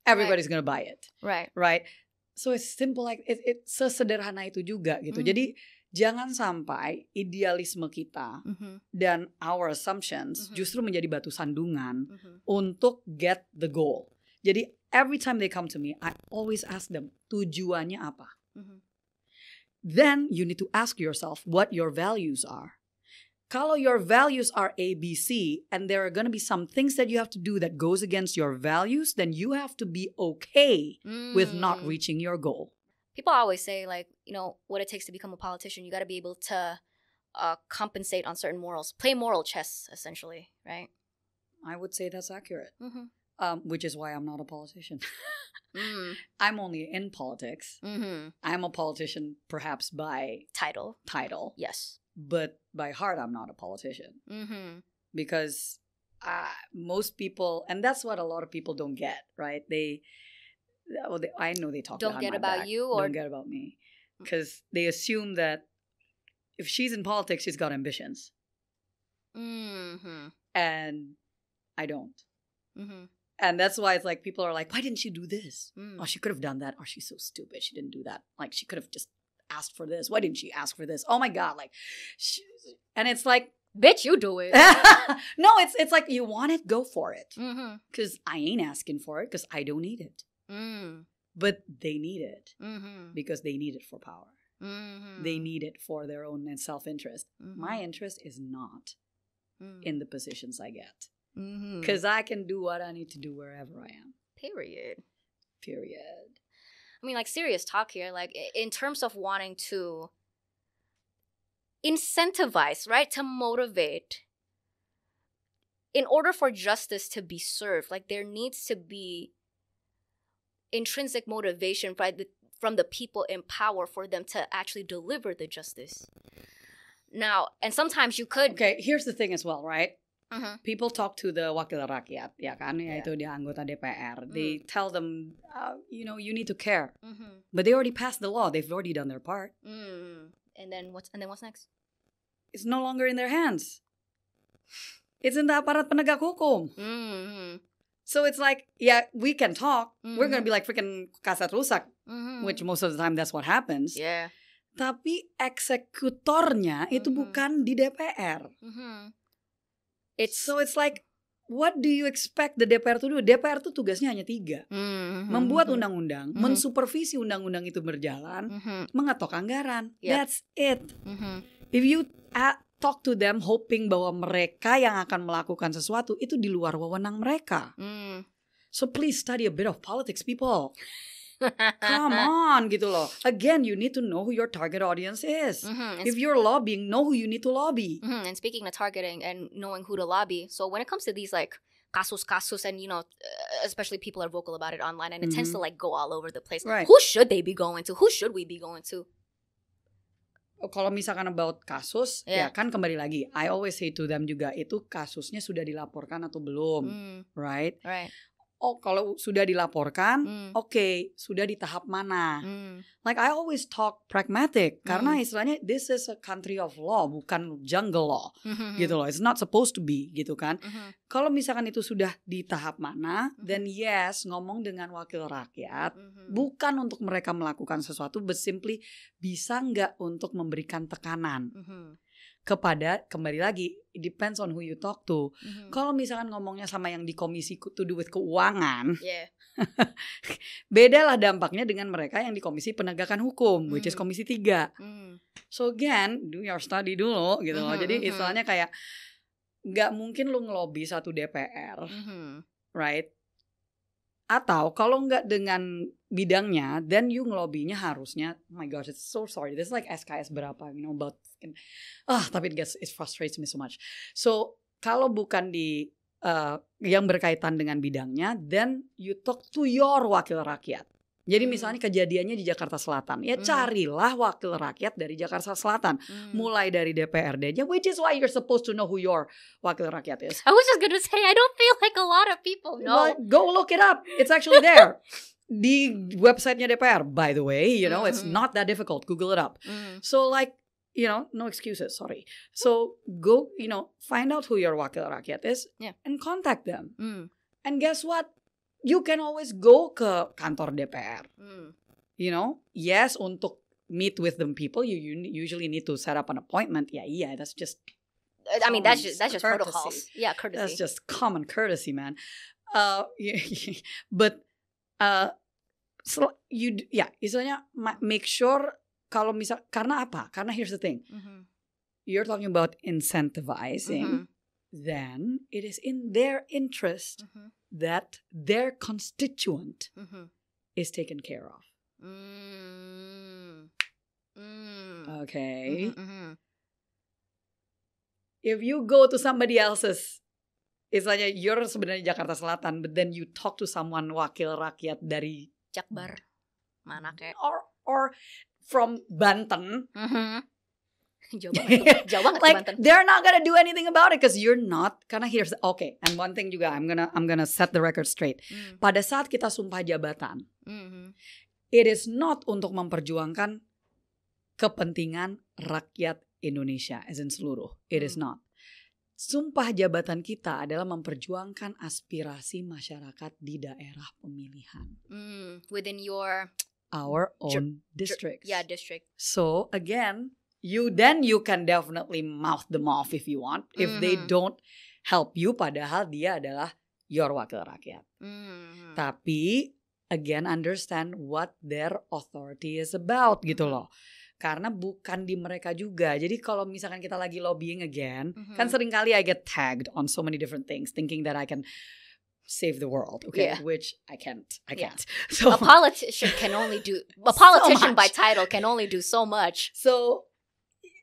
everybody's gonna buy it, right. So it's simple, like it's sesederhana itu juga gitu. Jadi jangan sampai idealisme kita dan our assumptions justru menjadi batu sandungan untuk get the goal. Jadi every time they come to me, I always ask them, tujuannya apa? Then you need to ask yourself what your values are. Kalau your values are A, B, C, and there are going to be some things that you have to do that goes against your values, then you have to be okay with not reaching your goal. People always say, like, you know, what it takes to become a politician, you got to be able to compensate on certain morals. Play moral chess, essentially, right? I would say that's accurate. Which is why I'm not a politician. I'm only in politics. I'm a politician perhaps by title. Yes. But by heart, I'm not a politician. Because most people, and that's what a lot of people don't get, right? I know they talk don't get about back. You or don't get about me, because they assume that if she's in politics, she's got ambitions, and I don't. And that's why it's like people are like, why didn't she do this? Oh, she could have done that. Oh, she's so stupid. She didn't do that. Like, she could have just asked for this. Why didn't she ask for this? Oh my God! Like, and it's like, bitch, you do it. No, it's like, you want it, go for it. Because I ain't asking for it because I don't need it. But they need it because they need it for power. They need it for their own self-interest. My interest is not in the positions I get. Because I can do what I need to do wherever I am. Period. I mean, like, serious talk here. Like, in terms of wanting to incentivize, right? To motivate. In order for justice to be served, like, there needs to be intrinsic motivation from the people in power for them to actually deliver the justice. Now, and sometimes you could... Okay, here's the thing as well, right? People talk to the wakil rakyat, ya kan, yaitu dia anggota DPR. They tell them, you know, you need to care. But they already passed the law. They've already done their part. And then what's next? It's no longer in their hands. It's in the aparat penegak hukum. So it's like, yeah, we can talk. We're going to be like freaking kasat rusak, which most of the time that's what happens. Yeah. Tapi eksekutornya itu bukan di DPR. So it's like, what do you expect the DPR to do? DPR tuh tugasnya hanya 3. Membuat undang-undang, mensupervisi undang-undang itu berjalan, mengetok anggaran. That's it. If you talk to them hoping bahwa mereka yang akan melakukan sesuatu, itu di luar wewenang mereka. So please study a bit of politics, people. Come on, gitu loh. Again, you need to know who your target audience is. If you're lobbying, know who you need to lobby. And speaking of targeting and knowing who to lobby, so when it comes to these like kasus, and you know, especially people are vocal about it online, and it tends to like go all over the place. Right. Who should they be going to? Who should we be going to? Kalau misalkan about kasus, ya kan kembali lagi, I always say to them juga, itu kasusnya sudah dilaporkan atau belum, right? oh kalau sudah dilaporkan, oke, sudah di tahap mana? Like I always talk pragmatic karena istilahnya this is a country of law, bukan jungle law, gitu loh. It's not supposed to be, gitu kan? Kalau misalkan itu sudah di tahap mana, then yes, ngomong dengan wakil rakyat, bukan untuk mereka melakukan sesuatu, but simply bisa nggak untuk memberikan tekanan. Kepada, kembali lagi, it depends on who you talk to. Kalau misalkan ngomongnya sama yang di komisi to do with keuangan, beda lah dampaknya dengan mereka yang di komisi penegakan hukum, which is komisi 3. So again, do your study dulu gitu loh. Jadi istilahnya kayak nggak mungkin lu ngelobi satu DPR, right? Atau kalau nggak dengan bidangnya, then you ngelobinya harusnya, oh my gosh, it's so sorry, this is like SKS berapa, you know, about, tapi it frustrates me so much. So kalau bukan di yang berkaitan dengan bidangnya, then you talk to your wakil rakyat. Jadi misalnya kejadiannya di Jakarta Selatan, ya carilah wakil rakyat dari Jakarta Selatan, mulai dari DPRD-nya, which is why you're supposed to know who your wakil rakyat is. I was just gonna say, I don't feel like a lot of people know. Well, go look it up, it's actually there. Di websitenya DPR, by the way, you know, it's not that difficult, Google it up. So like, you know, no excuses, sorry. So go, you know, find out who your wakil rakyat is and contact them. And guess what? You can always go ke kantor DPR. You know, yes, untuk meet with them people, you usually need to set up an appointment. Yeah, that's just. I mean, that's just protocols. Yeah, courtesy. That's just common courtesy, man. But istilahnya make sure kalau misal, karena apa? Karena here's the thing, you're talking about incentivizing. Then it is in their interest that their constituent is taken care of. Okay. If you go to somebody else's, istilahnya you're sebenarnya Jakarta Selatan, but then you talk to someone wakil rakyat dari Jakbar, mana kayak, or from Banten. Jauh banget like Banten. They're not gonna do anything about it because you're not. Karena here's okay, and one thing juga I'm gonna set the record straight. Pada saat kita sumpah jabatan, it is not untuk memperjuangkan kepentingan rakyat Indonesia as in seluruh. It is not. Sumpah jabatan kita adalah memperjuangkan aspirasi masyarakat di daerah pemilihan. Within our own districts. Yeah, district. So again, you can definitely mouth them off if you want, if they don't help you, padahal dia adalah your wakil rakyat. Tapi again, understand what their authority is about gitu loh. Karena bukan di mereka juga. Jadi kalau misalkan kita lagi lobbying again, kan seringkali I get tagged on so many different things, thinking that I can save the world, okay? Yeah. Which I can't. So a politician so by title can only do so much. So,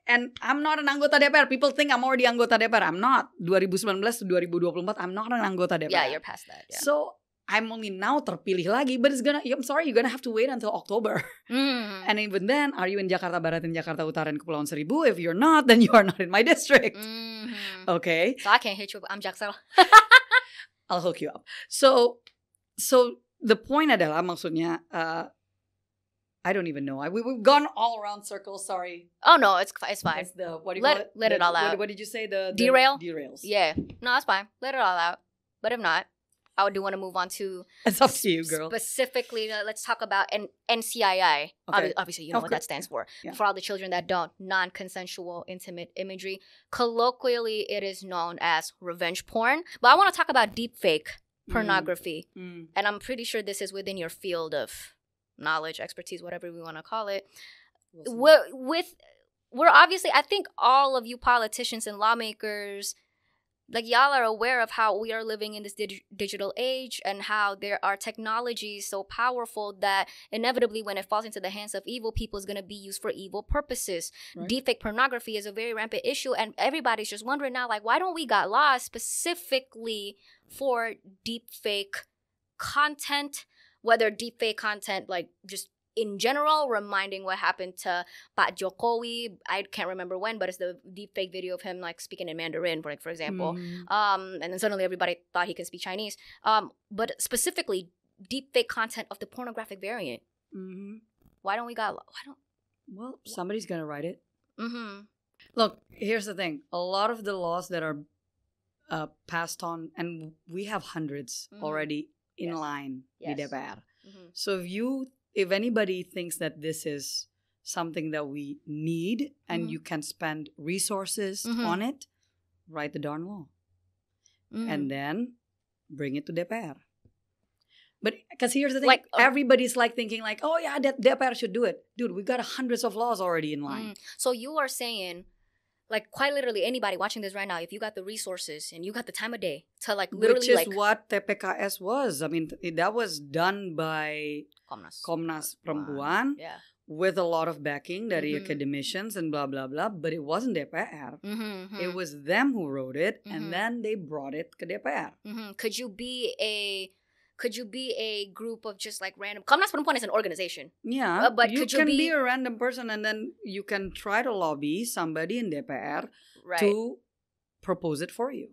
and I'm not an anggota DPR. People think I'm already anggota DPR. I'm not. 2019 to 2024, I'm not an anggota DPR. Yeah, you're past that. Yeah. So, I'm only now terpilih lagi, but I'm sorry, you're gonna have to wait until October. And even then, are you in Jakarta Barat and Jakarta Utara and Kepulauan Seribu? If you're not, then you are not in my district. Okay? So I can't hit you up. I'm Jaksel. I'll hook you up. So the point adalah maksudnya, I don't even know. We've gone all around circles. Sorry. Oh no, it's fine. It's the, what do you call it? Let it all out. What did you say? The derails. Yeah. No, it's fine. Let it all out. But if not, I do want to move on to. It's up to you, girl. Specifically, let's talk about NCII. Okay. Obviously, you know what that stands for. Yeah. For all the children that don't, non-consensual intimate imagery. Colloquially, it is known as revenge porn. But I want to talk about deepfake pornography, and I'm pretty sure this is within your field of knowledge, expertise, whatever we want to call it. We're obviously, I think all of you politicians and lawmakers, like y'all are aware of how we are living in this digital age and how there are technologies so powerful that inevitably when it falls into the hands of evil people is going to be used for evil purposes. Right. Deepfake pornography is a very rampant issue, and everybody's just wondering now, like, why don't we got laws specifically for deepfake content? Whether deepfake content, like just in general, reminding what happened to Pak Jokowi. I can't remember when, but it's the deepfake video of him like speaking in Mandarin, for example. And then suddenly everybody thought he could speak Chinese. But specifically, deepfake content of the pornographic variant. Why don't we got? Well, somebody's gonna write it. Look, here's the thing: a lot of the laws that are passed on, and we have hundreds already in line di DPR. So if anybody thinks that this is something that we need and you can spend resources on it, write the darn law. And then bring it to DPR. But because here's the thing, everybody's like thinking like, oh yeah, that DPR should do it. Dude, we got hundreds of laws already in line. So you are saying, like quite literally anybody watching this right now, if you got the resources and you got the time of day to like literally Which is what TPKS was. I mean, that was done by Komnas Perempuan with a lot of backing dari academicians and blah, blah, blah. But it wasn't DPR. It was them who wrote it and then they brought it ke DPR. Could you be a group of just like random... Komnas Perempuan is an organization. Yeah, but you can be a random person and then you can try to lobby somebody in DPR to propose it for you.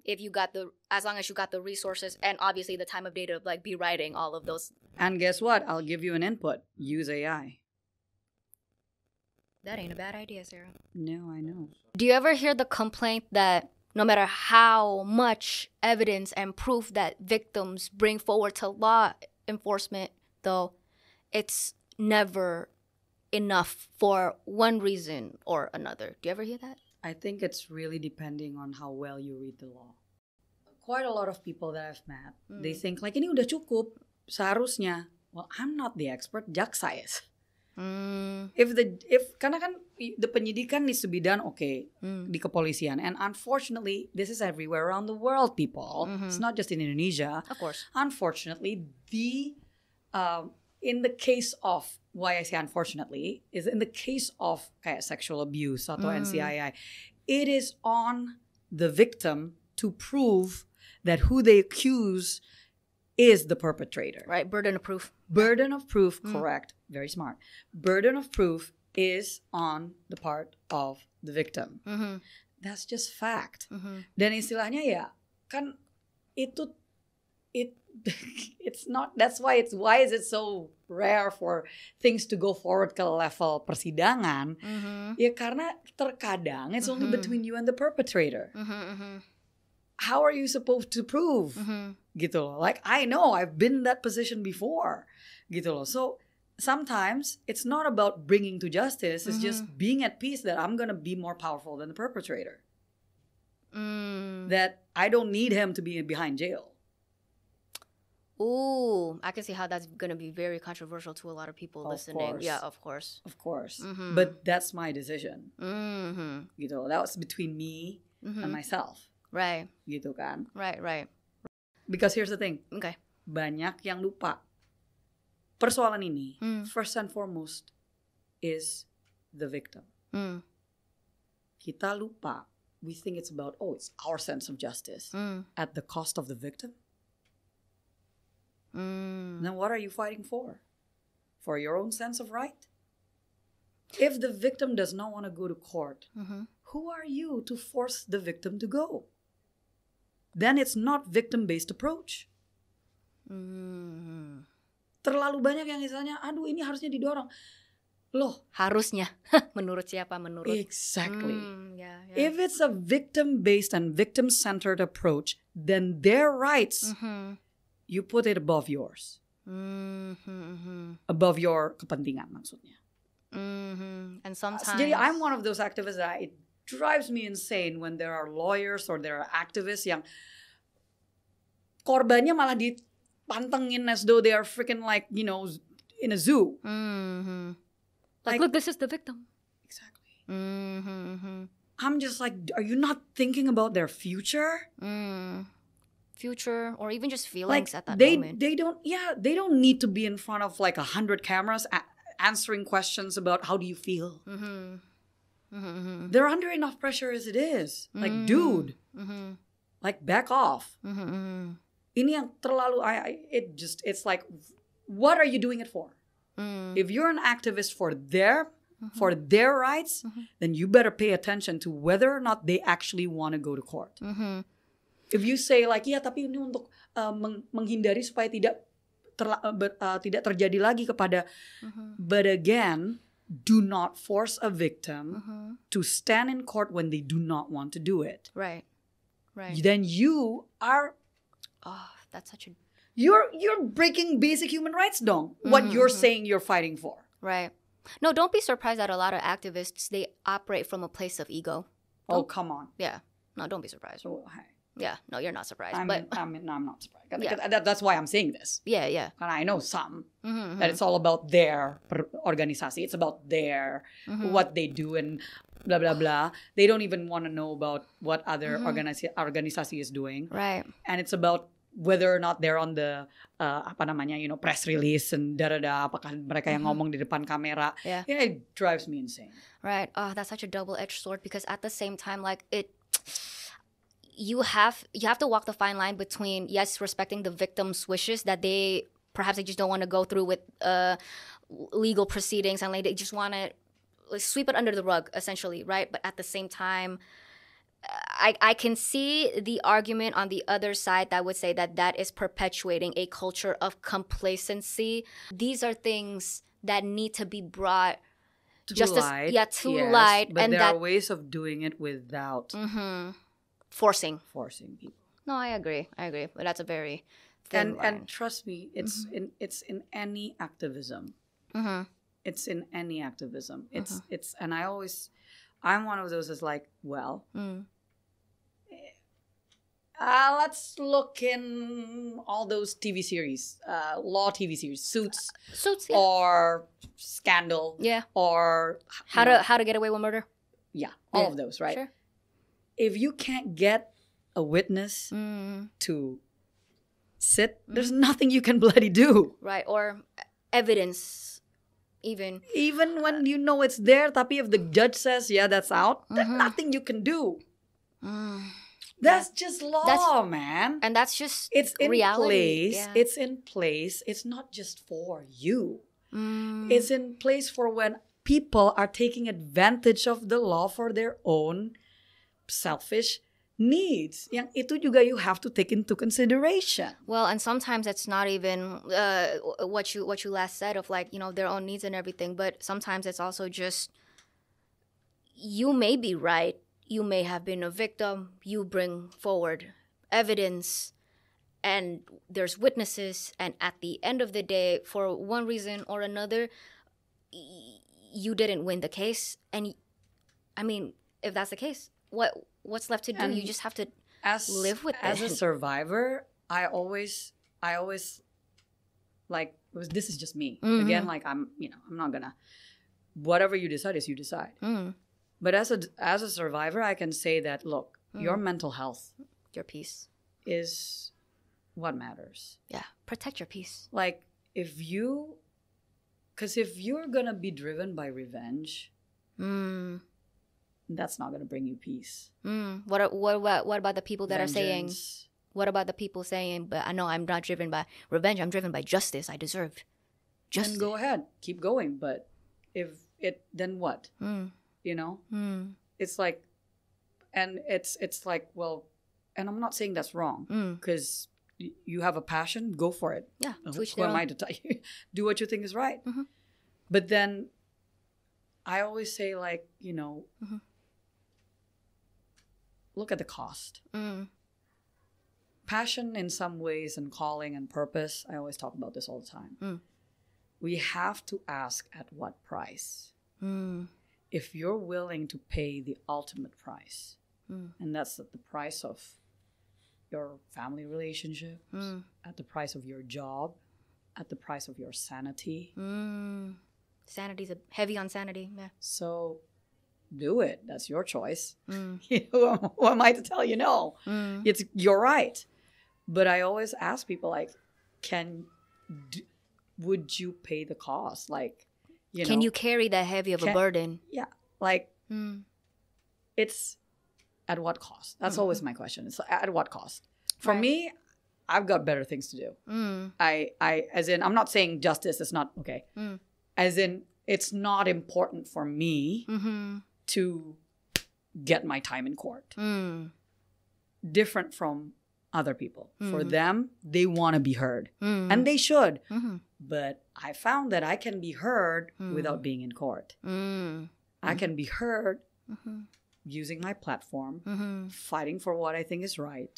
As long as you got the resources and obviously the time of day to like be writing all of those. And guess what? I'll give you an input. Use AI. That ain't a bad idea, Sarah. No, I know. Do you ever hear the complaint that no matter how much evidence and proof that victims bring forward to law enforcement, though, it's never enough for one reason or another? Do you ever hear that? I think it's really depending on how well you read the law. Quite a lot of people that I've met, they think like, ini udah cukup, seharusnya. Well, I'm not the expert, jaksa is. Karena kan the penyidikan needs to be done di kepolisian, and unfortunately this is everywhere around the world, people. It's not just in Indonesia. Of course. Unfortunately, in the case of, why I say unfortunately, is in the case of kayak sexual abuse atau NCII, it is on the victim to prove that who they accuse is the perpetrator. Right, burden of proof. Burden of proof, correct. Very smart. Burden of proof is on the part of the victim. That's just fact. Dan istilahnya ya, kan it's not, that's why is it so rare for things to go forward ke level persidangan? Ya karena terkadang it's only between you and the perpetrator. How are you supposed to prove? Gitu loh. Like, I know, I've been in that position before. Gitu loh. So, sometimes it's not about bringing to justice. It's just being at peace that I'm going to be more powerful than the perpetrator. That I don't need him to be behind jail. Ooh, I can see how that's going to be very controversial to a lot of people listening. Yeah, of course. Of course. But that's my decision. Gitu loh. That was between me and myself. Right. Gitu kan. Right. Because here's the thing. Okay. Banyak yang lupa. Persoalan ini, first and foremost, is the victim. Kita lupa. We think it's about, it's our sense of justice. At the cost of the victim? Then what are you fighting for? For your own sense of right? If the victim does not want to go to court, who are you to force the victim to go? Then it's not victim-based approach. Terlalu banyak yang misalnya, aduh ini harusnya didorong. Loh, harusnya. Menurut siapa? Menurut. Exactly. Yeah. If it's a victim-based and victim-centered approach, then their rights, you put it above yours. Above your kepentingan maksudnya. And sometimes. Jadi I'm one of those activists that it drives me insane when there are lawyers or there are activists yang korbannya malah dipantengin as though they are freaking like, in a zoo. Like, look, this is the victim. Exactly. I'm just like, are you not thinking about their future? Future or even just feelings at that moment. They don't need to be in front of like 100 cameras answering questions about how do you feel. They're under enough pressure as it is. Like, dude, like back off. Ini yang terlalu, it's like, what are you doing it for? If you're an activist for their rights, then you better pay attention to whether or not they actually want to go to court. If you say like, ya tapi ini untuk menghindari supaya tidak terjadi lagi kepada, but again, do not force a victim to stand in court when they do not want to do it. Right. Then you are, that's such a, you're breaking basic human rights dong. What you're saying you're fighting for. Right. No, don't be surprised that a lot of activists, they operate from a place of ego. Come on. Yeah. No, don't be surprised. Yeah, no, you're not surprised. I'm not surprised. Yeah. That's why I'm saying this. Yeah. And I know some that it's all about their organisasi. It's about their what they do and blah blah blah. They don't even want to know about what other organisasi is doing. Right. And it's about whether or not they're on the press release and apakah mereka yang ngomong di depan kamera. Yeah, it drives me insane. Right. Oh, that's such a double-edged sword, because at the same time, like, you have to walk the fine line between, yes, respecting the victim's wishes, that they just don't want to go through with legal proceedings, and like they just want to sweep it under the rug, essentially, right? But at the same time, I can see the argument on the other side that would say that is perpetuating a culture of complacency. These are things that need to be brought to light. But and there are ways of doing it without forcing people. No, I agree. But that's a very thin line. And trust me, it's in any activism. It's in any activism. It's and I'm one of those that's like, well, let's look in all those TV series, law TV series, Suits, yeah. Or Scandal, or How to Get Away with Murder. Yeah, all of those, right? Sure. If you can't get a witness to sit, there's nothing you can bloody do. Right, or evidence. Even when you know it's there, tapi if the judge says, yeah, that's out, there's nothing you can do. That's just law, man. And that's just it's in reality. Place. Yeah. It's in place. It's not just for you. It's in place for when people are taking advantage of the law for their own selfish needs. Yang itu juga you have to take into consideration. Well, and sometimes it's not even what you last said of, like, their own needs and everything, but sometimes it's also just, you may be right, you may have been a victim, you bring forward evidence, and there's witnesses, and at the end of the day, for one reason or another, you didn't win the case. And I mean, if that's the case, what's left to do? And you just have to live with it. As a survivor, I always like, this is just me. Again, like, I'm not gonna, whatever you decide is you decide. But as a survivor, I can say that, look, your mental health, your peace is what matters. Yeah, protect your peace. Like, because if you're gonna be driven by revenge, that's not going to bring you peace. What about the people that are saying, what about the people saying, but I know I'm not driven by revenge, I'm driven by justice, I deserve justice. Then go ahead, keep going. But then what? It's like, and it's like, well, and I'm not saying that's wrong, because you have a passion, go for it. Yeah. Who am I to tell you? Do what you think is right. But then I always say, like, look at the cost. Passion in some ways, and calling and purpose, I always talk about this all the time. We have to ask at what price. If you're willing to pay the ultimate price, and that's at the price of your family relationships, at the price of your job, at the price of your sanity. Sanity's heavy on sanity. Yeah. So do it. That's your choice. Who am I to tell you no? It's your right. But I always ask people, like, would you pay the cost? Like, can you carry that heavy of a burden? Yeah. Like, it's at what cost? That's always my question. It's at what cost? For me, I've got better things to do. As in, I'm not saying justice is not okay. As in, it's not important for me to get my time in court. Different from other people. For them, they want to be heard. And they should. But I found that I can be heard without being in court. I can be heard using my platform, fighting for what I think is right,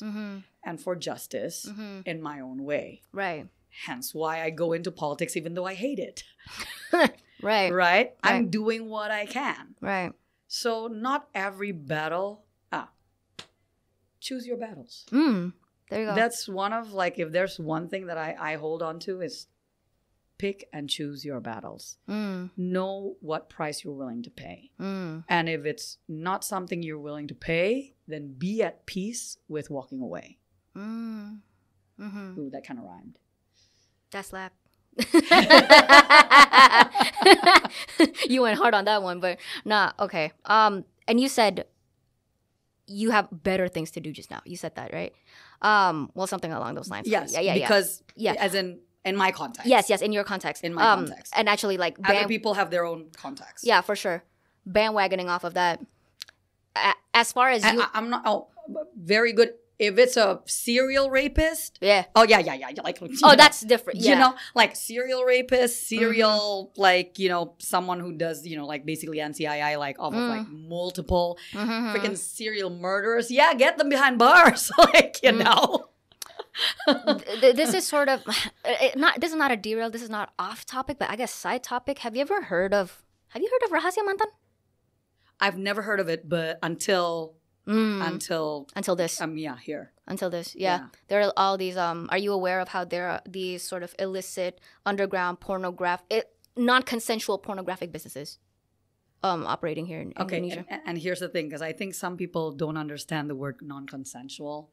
and for justice in my own way. Right. Hence why I go into politics even though I hate it. Right. I'm doing what I can. Right. So not every battle, choose your battles. There you go. That's one of, like, if there's one thing that I hold on to is pick and choose your battles. Know what price you're willing to pay. And if it's not something you're willing to pay, then be at peace with walking away. Ooh, that kind of rhymed. That slap. You went hard on that one, but nah, okay. And you said you have better things to do just now. You said that, right? Well, something along those lines. Yes, because as in my context. Yes, in your context. In my context. And actually, like, other people have their own context. Yeah, for sure. Bandwagoning off of that. As far as you... I'm not... Oh, very good. If it's a serial rapist... Yeah. Oh, yeah. Like, that's different. Yeah. You know, like serial rapist, like, someone who does, like, basically NCII, like, off of, like, multiple freaking serial murderers. Yeah, get them behind bars. Like, This is sort of... This is not a derail. This is not off topic, but I guess side topic. Have you heard of Rahasia Mantan? I've never heard of it, but until this. Here. Until this, yeah. There are all these, are you aware of how there are these sort of illicit, underground, non-consensual pornographic businesses operating here in Indonesia? And here's the thing, because I think some people don't understand the word non-consensual,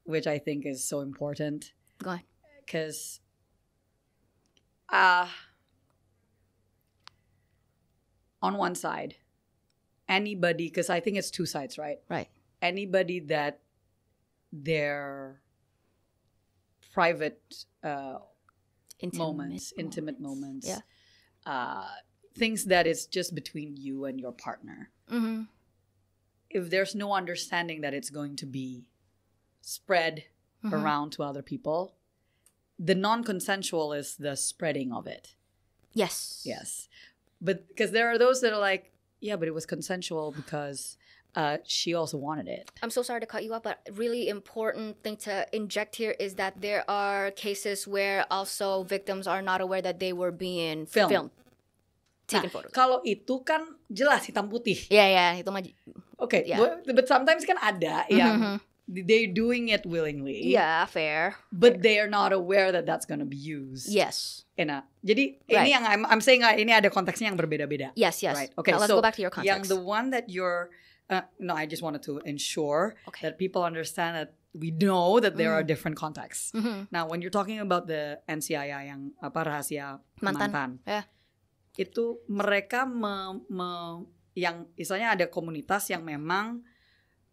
which I think is so important. Go ahead. Because on one side, anybody, because I think it's two sides, right? Right. Anybody that their private intimate moments, things that it's just between you and your partner. If there's no understanding that it's going to be spread around to other people, the non-consensual is the spreading of it. Yes. But because there are those that are like, yeah, but it was consensual because she also wanted it. I'm so sorry to cut you off, but really important thing to inject here is that there are cases where also victims are not aware that they were being filmed. Taken photos. Kalau itu kan jelas hitam putih. Yeah, itu mah. Okay, but sometimes kan ada yang they're doing it willingly. Yeah, fair. But they are not aware that that's going to be used. Yes. Jadi ini yang I'm saying ini ada konteksnya yang berbeda-beda. Yes. Right. Okay, now let's go back to your context. Yang the one that you're I just wanted to ensure that people understand that we know that there are different contexts. Now, when you're talking about the NCII yang rahasia mantan. Itu mereka yang istilahnya ada komunitas yang memang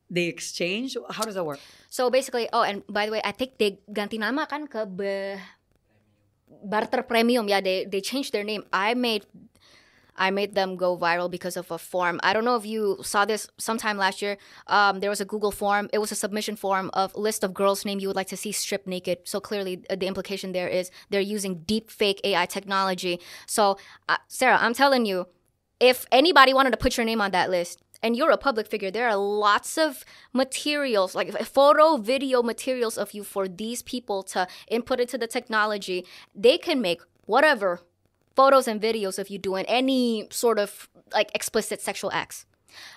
they exchange. How does that work? So basically, and by the way, I think they ganti nama kan ke Barter Premium. Yeah, they changed their name. I made them go viral because of a form. I don't know if you saw this sometime last year. There was a Google form. It was a submission form of list of girls' name you would like to see stripped naked. So clearly the implication there is they're using deep fake AI technology. So Sarah, I'm telling you, if anybody wanted to put your name on that list, and you're a public figure, there are lots of materials, like photo, video materials of you for these people to input into the technology. They can make whatever photos and videos of you doing any sort of like explicit sexual acts.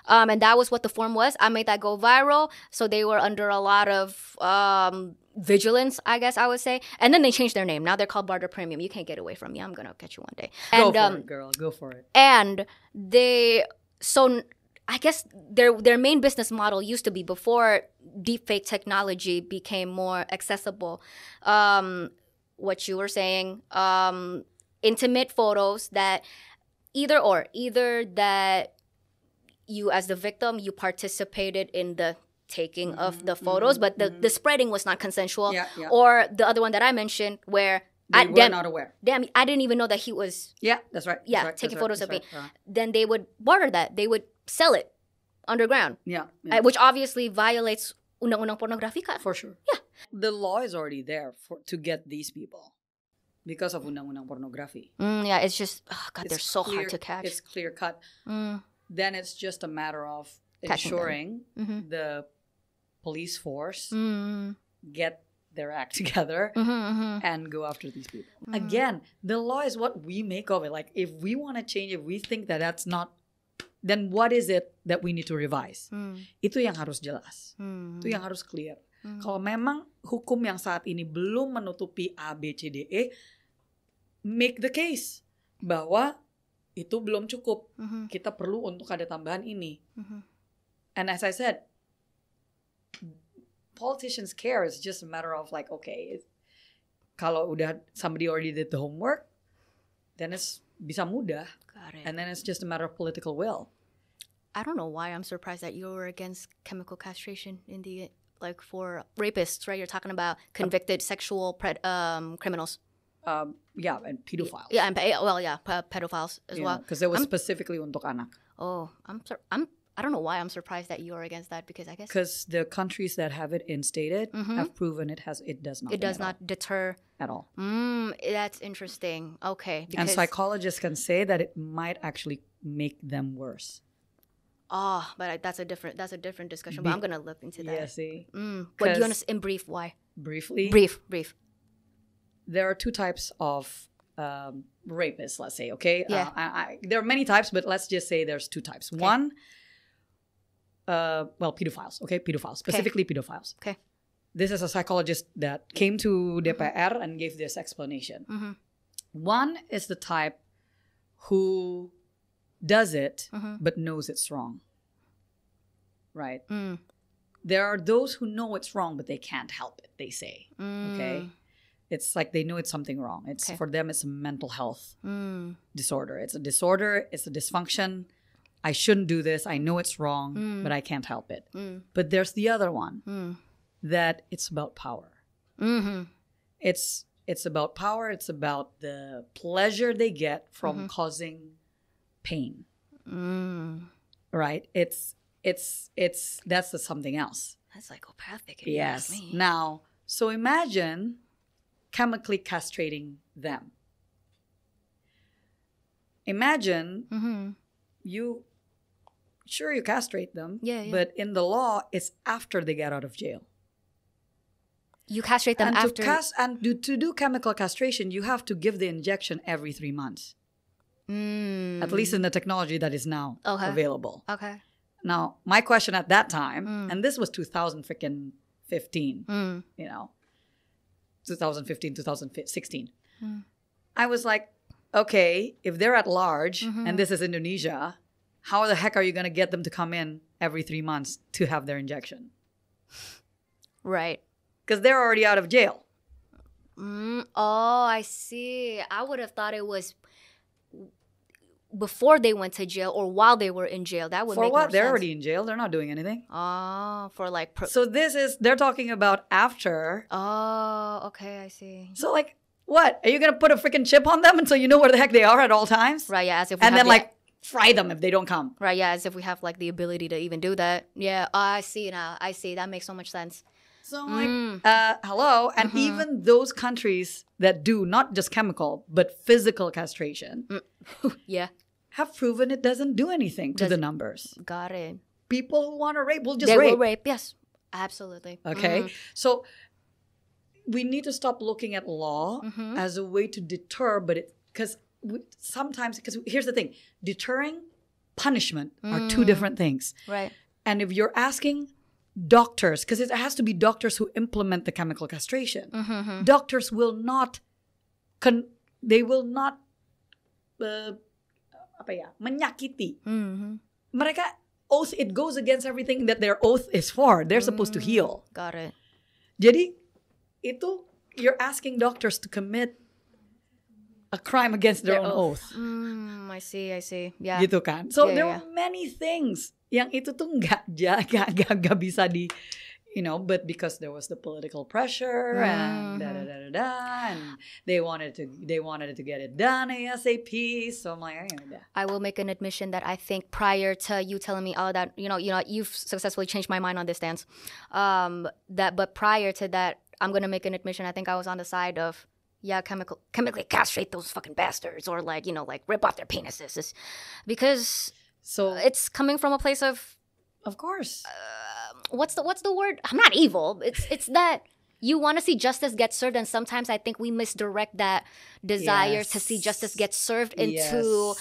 And that was what the form was. I made that go viral. So they were under a lot of vigilance, I guess I would say. And then they changed their name. Now they're called Barter Premium. You can't get away from me. I'm going to catch you one day. Go for it, girl. Go for it. And I guess their main business model used to be, before deepfake technology became more accessible, what you were saying, intimate photos that either that you as the victim, you participated in the taking of the photos, but the spreading was not consensual, or the other one that I mentioned where They were not aware. Damn, I didn't even know that he was. Yeah, that's right. Yeah, taking photos of me. Then they would barter that. They would sell it underground. Yeah. Which obviously violates undang-undang pornografi kan? For sure. Yeah. The law is already there to get these people because of undang-undang pornografi. Yeah, it's just they're so hard to catch. It's clear cut. Then it's just a matter of ensuring the police force get their act together and go after these people. Again, the law is what we make of it. Like, if we want to change, if we think that that's not, then what is it that we need to revise? Itu yang harus jelas. Itu yang harus clear. Kalau memang hukum yang saat ini belum menutupi A, B, C, D, E, make the case bahwa itu belum cukup. Kita perlu untuk ada tambahan ini. And as I said, politicians care. It's just a matter of like, okay, kalau udah somebody already did the homework, then it's bisa mudah. Got it. And then it's just a matter of political will. I don't know why I'm surprised that you were against chemical castration in the for rapists, right? You're talking about convicted sexual criminals. Yeah, and pedophiles. Yeah, and pedophiles as well. Because it was specifically untuk anak. Oh, I don't know why I'm surprised that you are against that, because I guess because the countries that have it instated have proven it does not. It does not deter at all. That's interesting. Okay, and psychologists can say that it might actually make them worse. Oh, but that's a different discussion. But I'm gonna look into that. Yeah, see. But do you understand in brief why? Briefly. Brief. There are two types of rapists. Let's say, okay. Yeah. There are many types, but let's just say there's two types. Okay. One. Pedophiles. Okay, pedophiles. Specifically pedophiles. Okay. This is a psychologist that came to DPR and gave this explanation. One is the type who does it but knows it's wrong. Right? There are those who know it's wrong but they can't help it, they say. Okay? It's like they know it's something wrong. It's for them it's a mental health disorder. It's a disorder, it's a dysfunction. I shouldn't do this. I know it's wrong, but I can't help it. But there's the other one that it's about power. It's about power. It's about the pleasure they get from causing pain. Right? It's that's something else. That's psychopathic. Yes. Now, so imagine chemically castrating them. Imagine you castrate them, but in the law, it's after they get out of jail. You castrate them after? To do chemical castration, you have to give the injection every 3 months. At least in the technology that is now available. Okay. Now, my question at that time, and this was 2015, 2015, 2016. I was like, okay, if they're at large, and this is Indonesia, how the heck are you going to get them to come in every 3 months to have their injection? Right. Because they're already out of jail. Oh, I see. I would have thought it was before they went to jail or while they were in jail. That would make more sense. They're already in jail. They're not doing anything. Oh, for like... So they're talking about after. Oh, okay, I see. So like, what? Are you going to put a freaking chip on them until you know where the heck they are at all times? Right, yeah, as if fry them if they don't come. Right, yeah, as if we have like the ability to even do that. Yeah, I see now. I see. That makes so much sense. So hello. And even those countries that do not just chemical, but physical castration. Have proven it doesn't do anything to the numbers. Got it. People who want to rape will just rape. They will rape, yes. Absolutely. Okay. So we need to stop looking at law as a way to deter, but because here's the thing, deterring, punishment are two different things. Right. And if you're asking doctors, because it has to be doctors who implement the chemical castration, doctors will not, menyakiti. Mereka oath, it goes against everything that their oath is for. They're supposed to heal. Got it. Jadi itu you're asking doctors to commit a crime against their own oath. I see. Yeah. Gitu kan. So there are many things yang itu tuh nggak bisa but because there was the political pressure and and they wanted to get it done ASAP. So I'm like, I will make an admission that I think prior to you telling me all that, you've successfully changed my mind on this stance. But prior to that, I'm gonna make an admission. I think I was on the side of chemically castrate those fucking bastards, or like rip off their penises, because it's coming from a place of course. What's the word? I'm not evil. It's that you want to see justice get served, and sometimes I think we misdirect that desire to see justice get served into.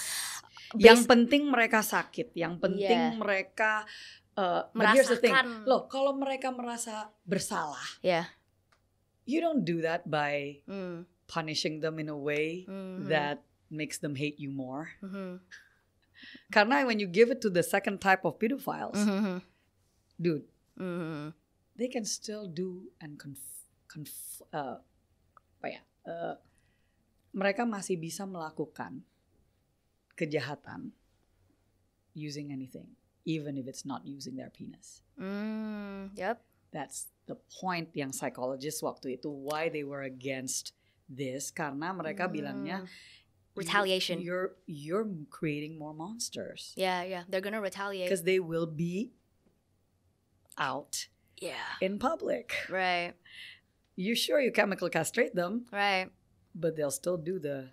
Yang penting mereka sakit, yang penting mereka. But here's the thing, loh, kalau mereka merasa bersalah, you don't do that by punishing them in a way that makes them hate you more. Karena when you give it to the second type of pedophiles, dude, they can still do and mereka masih bisa melakukan kejahatan using anything, even if it's not using their penis. Yep. That's the point yang psychologists waktu itu why they were against this, karena mereka bilangnya retaliation. You're creating more monsters. Yeah, they're gonna retaliate because they will be out in public. Right. You sure you chemical castrate them? Right. But they'll still do the.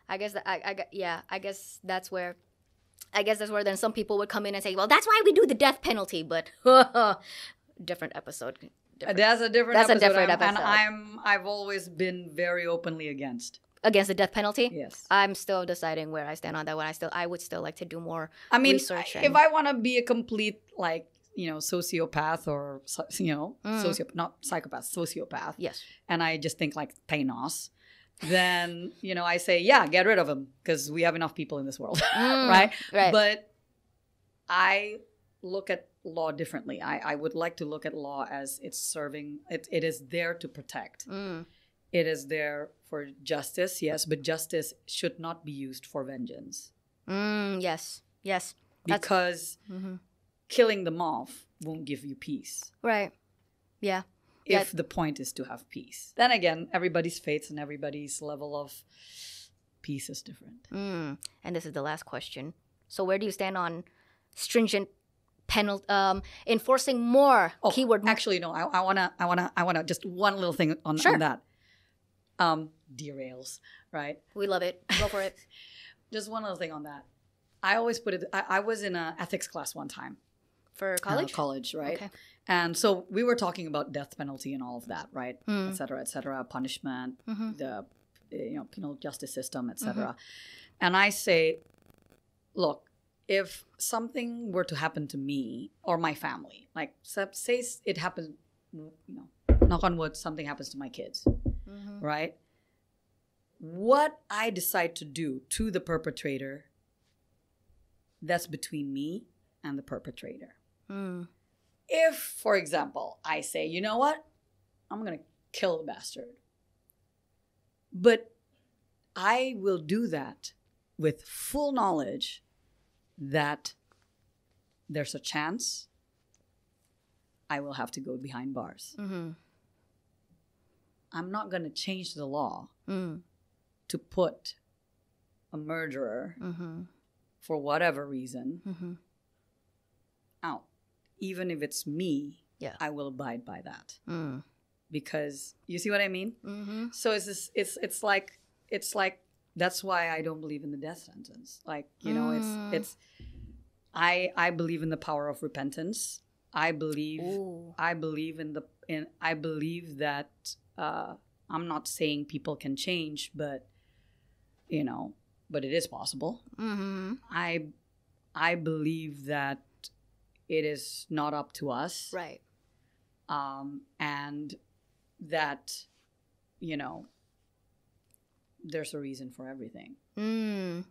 I guess that's where then some people would come in and say, well, that's why we do the death penalty, but different episode. That's a different episode. And I've always been very openly against the death penalty. Yes. I'm still deciding where I stand on that one. I would still like to do more research. If I want to be a complete sociopath or not psychopath, sociopath. Yes. And I just think like Thanos. Then, I say, get rid of him because we have enough people in this world, right? But I look at law differently. I would like to look at law as it's serving, it is there to protect. It is there for justice, yes, but justice should not be used for vengeance. Yes. Because killing them off won't give you peace. Right, yeah. If the point is to have peace. Then again, everybody's faiths and everybody's level of peace is different. And this is the last question. So where do you stand on stringent penalty, enforcing more keyword? Actually, no. I wanna just one little thing on that. Derails, right? We love it. Go for it. Just one little thing on that. I always put it. I was in an ethics class one time. For college? College, right? Okay. And so we were talking about death penalty and all of that, right? Et cetera, punishment, the penal justice system, et cetera. And I say, look, if something were to happen to me or my family, like say it happens, knock on wood, something happens to my kids, right? What I decide to do to the perpetrator, that's between me and the perpetrator. If, for example, I say, you know what? I'm going to kill the bastard. But I will do that with full knowledge that there's a chance I will have to go behind bars. I'm not going to change the law to put a murderer, for whatever reason, out. Even if it's me, I will abide by that. Because you see what I mean? So it's like that's why I don't believe in the death sentence. Like, it's I believe in the power of repentance. I believe that I'm not saying people can change, but but it is possible. I believe that it is not up to us. Right. And that, there's a reason for everything. And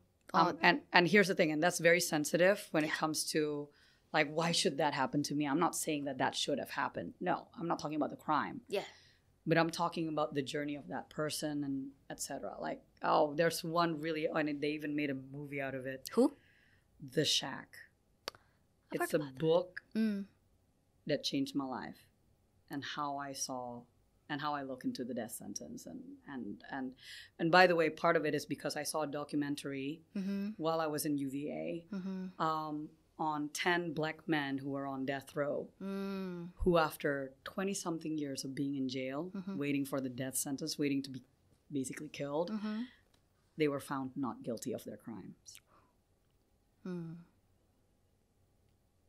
here's the thing, and that's very sensitive when it comes to, like, why should that happen to me? I'm not saying that should have happened. No, I'm not talking about the crime. Yeah. But I'm talking about the journey of that person and etc. Like, there's one really, and they even made a movie out of it. Who? The Shack. It's a book that changed my life, and how I saw and how I look into the death sentence. And by the way, part of it is because I saw a documentary while I was in UVA on 10 black men who were on death row, who after 20-something years of being in jail, waiting for the death sentence, waiting to be basically killed, they were found not guilty of their crimes.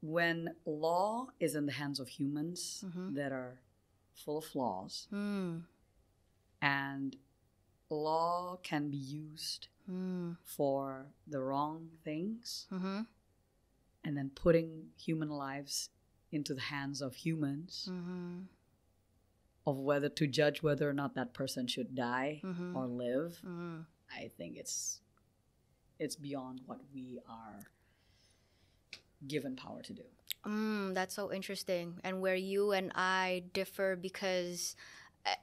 When law is in the hands of humans that are full of flaws, and law can be used for the wrong things, and then putting human lives into the hands of humans, of whether to judge whether or not that person should die or live, I think it's beyond what we are given power to do. That's so interesting, and where you and I differ, because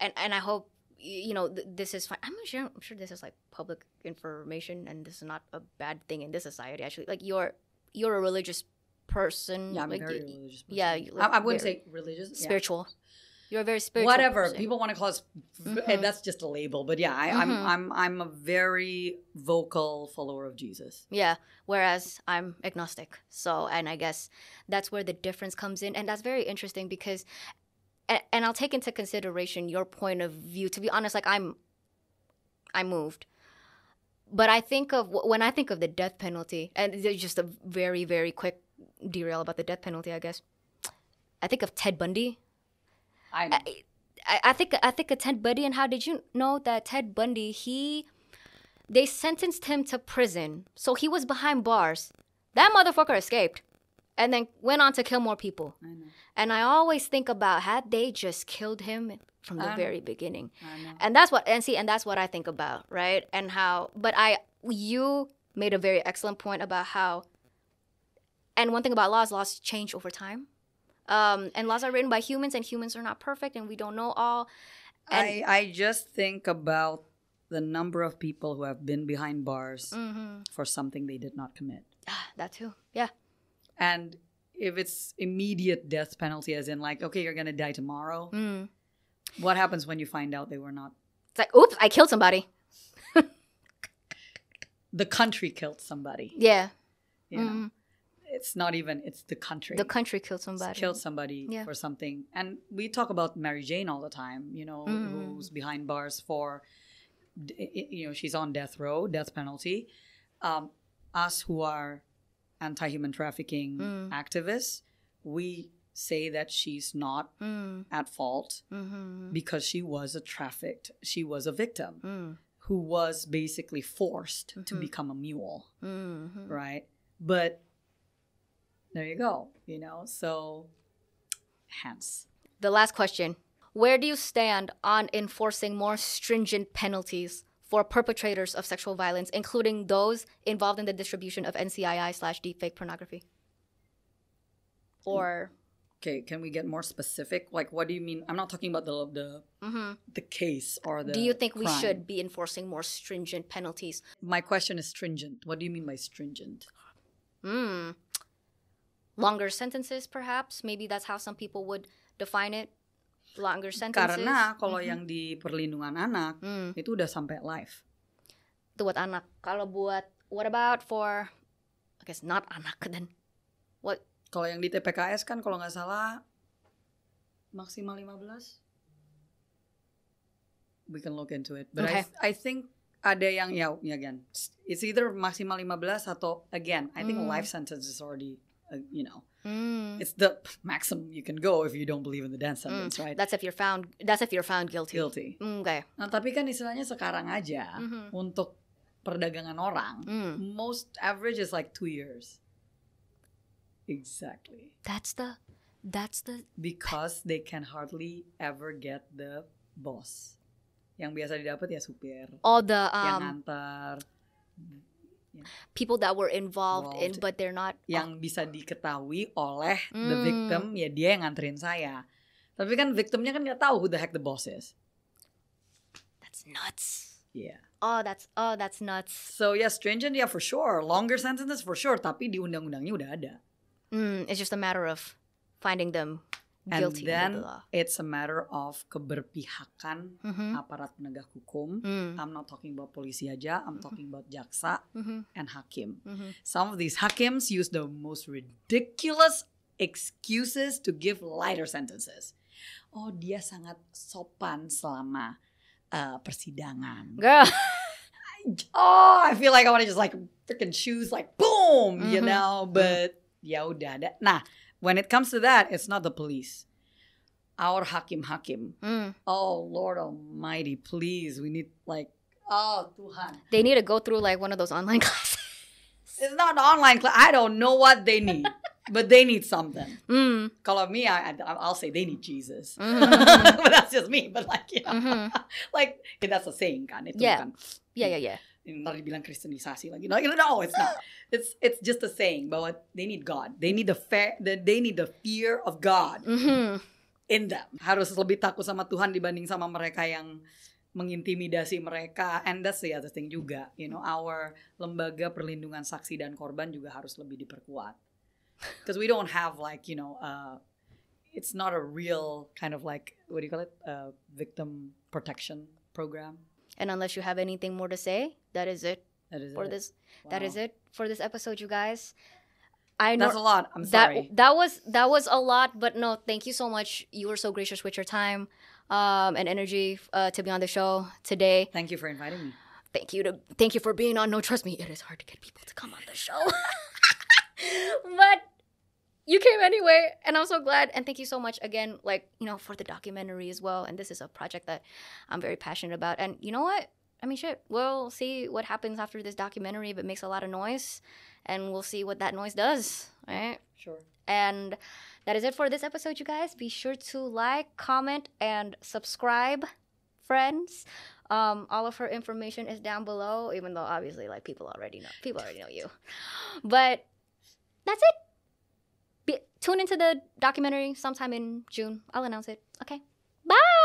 and I hope this is fine. I'm sure this is like public information, and this is not a bad thing in this society. Actually, like you're a religious person. Yeah, I'm like, a very religious person. Yeah, I wouldn't say religious. Spiritual. Yeah. You're a very spiritual Whatever person. People want to call us, that's just a label. But yeah, I'm a very vocal follower of Jesus. Yeah, whereas I'm agnostic. So, and I guess that's where the difference comes in, and that's very interesting because, and I'll take into consideration your point of view. To be honest, like I'm moved, but when I think of the death penalty, and there's just a very, very quick derail about the death penalty, I guess. I think of Ted Bundy. I think of Ted Bundy, and how did you know that Ted Bundy, they sentenced him to prison, so he was behind bars. That motherfucker escaped, and then went on to kill more people. I know. And I always think about, had they just killed him from the very beginning, I know. and that's what I think about, right? And how, but you made a very excellent point about how, and one thing about laws change over time. And laws are written by humans, and humans are not perfect, and we don't know all. And I just think about the number of people who have been behind bars for something they did not commit. That too, yeah. And if it's immediate death penalty, as in like, okay, you're going to die tomorrow, what happens when you find out they were not? It's like, oops, I killed somebody. The country killed somebody. Yeah. You know? It's not even, it's the country. The country killed somebody. Killed somebody for something. And we talk about Mary Jane all the time, who's behind bars for, she's on death row, death penalty. Us who are anti-human trafficking activists, we say that she's not at fault because she was she was a victim who was basically forced to become a mule, right? But there you go, so hence. The last question. Where do you stand on enforcing more stringent penalties for perpetrators of sexual violence, including those involved in the distribution of NCII/deepfake pornography? Or... Okay, can we get more specific? Like, what do you mean? I'm not talking about the case or the Do you think crime. we should be enforcing more stringent penalties? My question is stringent. What do you mean by stringent? Longer sentences, perhaps? Maybe that's how some people would define it. Longer sentences. Karena kalau yang di perlindungan anak, itu udah sampai life. Itu buat anak. Kalau buat, what about for, I guess not anak then. What? Kalau yang di TPKS kan kalau nggak salah maksimal 15. We can look into it. But okay. I think ada yang again, it's either maksimal 15 atau again, I think a life sentence is already it's the maximum you can go if you don't believe in the death sentence, right? That's if you're found guilty. Okay. Nah, tapi kan istilahnya sekarang aja untuk perdagangan orang, most average is like 2 years. Exactly. That's the because they can hardly ever get the boss. Yang biasa didapat ya supir. All the yang ngantar. People that were involved in, but they're not. Yang bisa diketahui oleh the victim, ya dia yang nganterin saya. Tapi kan victimnya kan nggak tahu who the heck the boss is. That's nuts. Yeah. Oh, that's nuts. So yeah, stringent, yeah, for sure. Longer sentences for sure. Tapi di undang-undangnya udah ada. It's just a matter of finding them And then it's a matter of keberpihakan aparat penegak hukum. I'm not talking about polisi aja, I'm talking about jaksa and hakim. Some of these hakims use the most ridiculous excuses to give lighter sentences. Oh, dia sangat sopan selama persidangan. Girl. I feel like I want to just like freaking choose like boom, you know, but ya udah. Nah, when it comes to that, it's not the police. Our hakim. Oh, Lord Almighty, please, we need like, oh, Tuhan. They need to go through like one of those online classes. It's not an online class. I don't know what they need, but they need something. Kalau me, I'll say they need Jesus. But that's just me. But like, you know, like that's a saying kan. Itu kan. Yeah. Ntar dibilang kristenisasi lagi. No, it's not. It's just a saying bahwa they need God. They need the fear of God in them. Harus lebih takut sama Tuhan dibanding sama mereka yang mengintimidasi mereka. And that's the other thing juga. You know, our lembaga perlindungan saksi dan korban juga harus lebih diperkuat. Because we don't have like, you know, it's not a real kind of like, what do you call it? Victim protection program. And unless you have anything more to say, that is it for this. Wow. That is it for this episode, you guys. I know that's a lot. I'm sorry. That was a lot, but no, thank you so much. You were so gracious with your time and energy to be on the show today. Thank you for inviting me. Thank you for being on. No, trust me, it is hard to get people to come on the show. But you came anyway, and I'm so glad. And thank you so much again, like, you know, for the documentary as well. And this is a project that I'm very passionate about. And you know what? I mean, shit, we'll see what happens after this documentary if it makes a lot of noise. And we'll see what that noise does, right? Sure. And that is it for this episode, you guys. Be sure to like, comment, and subscribe, friends. All of her information is down below, even though obviously, like, people already know you. But that's it. Tune into the documentary sometime in June. I'll announce it. Okay. Bye.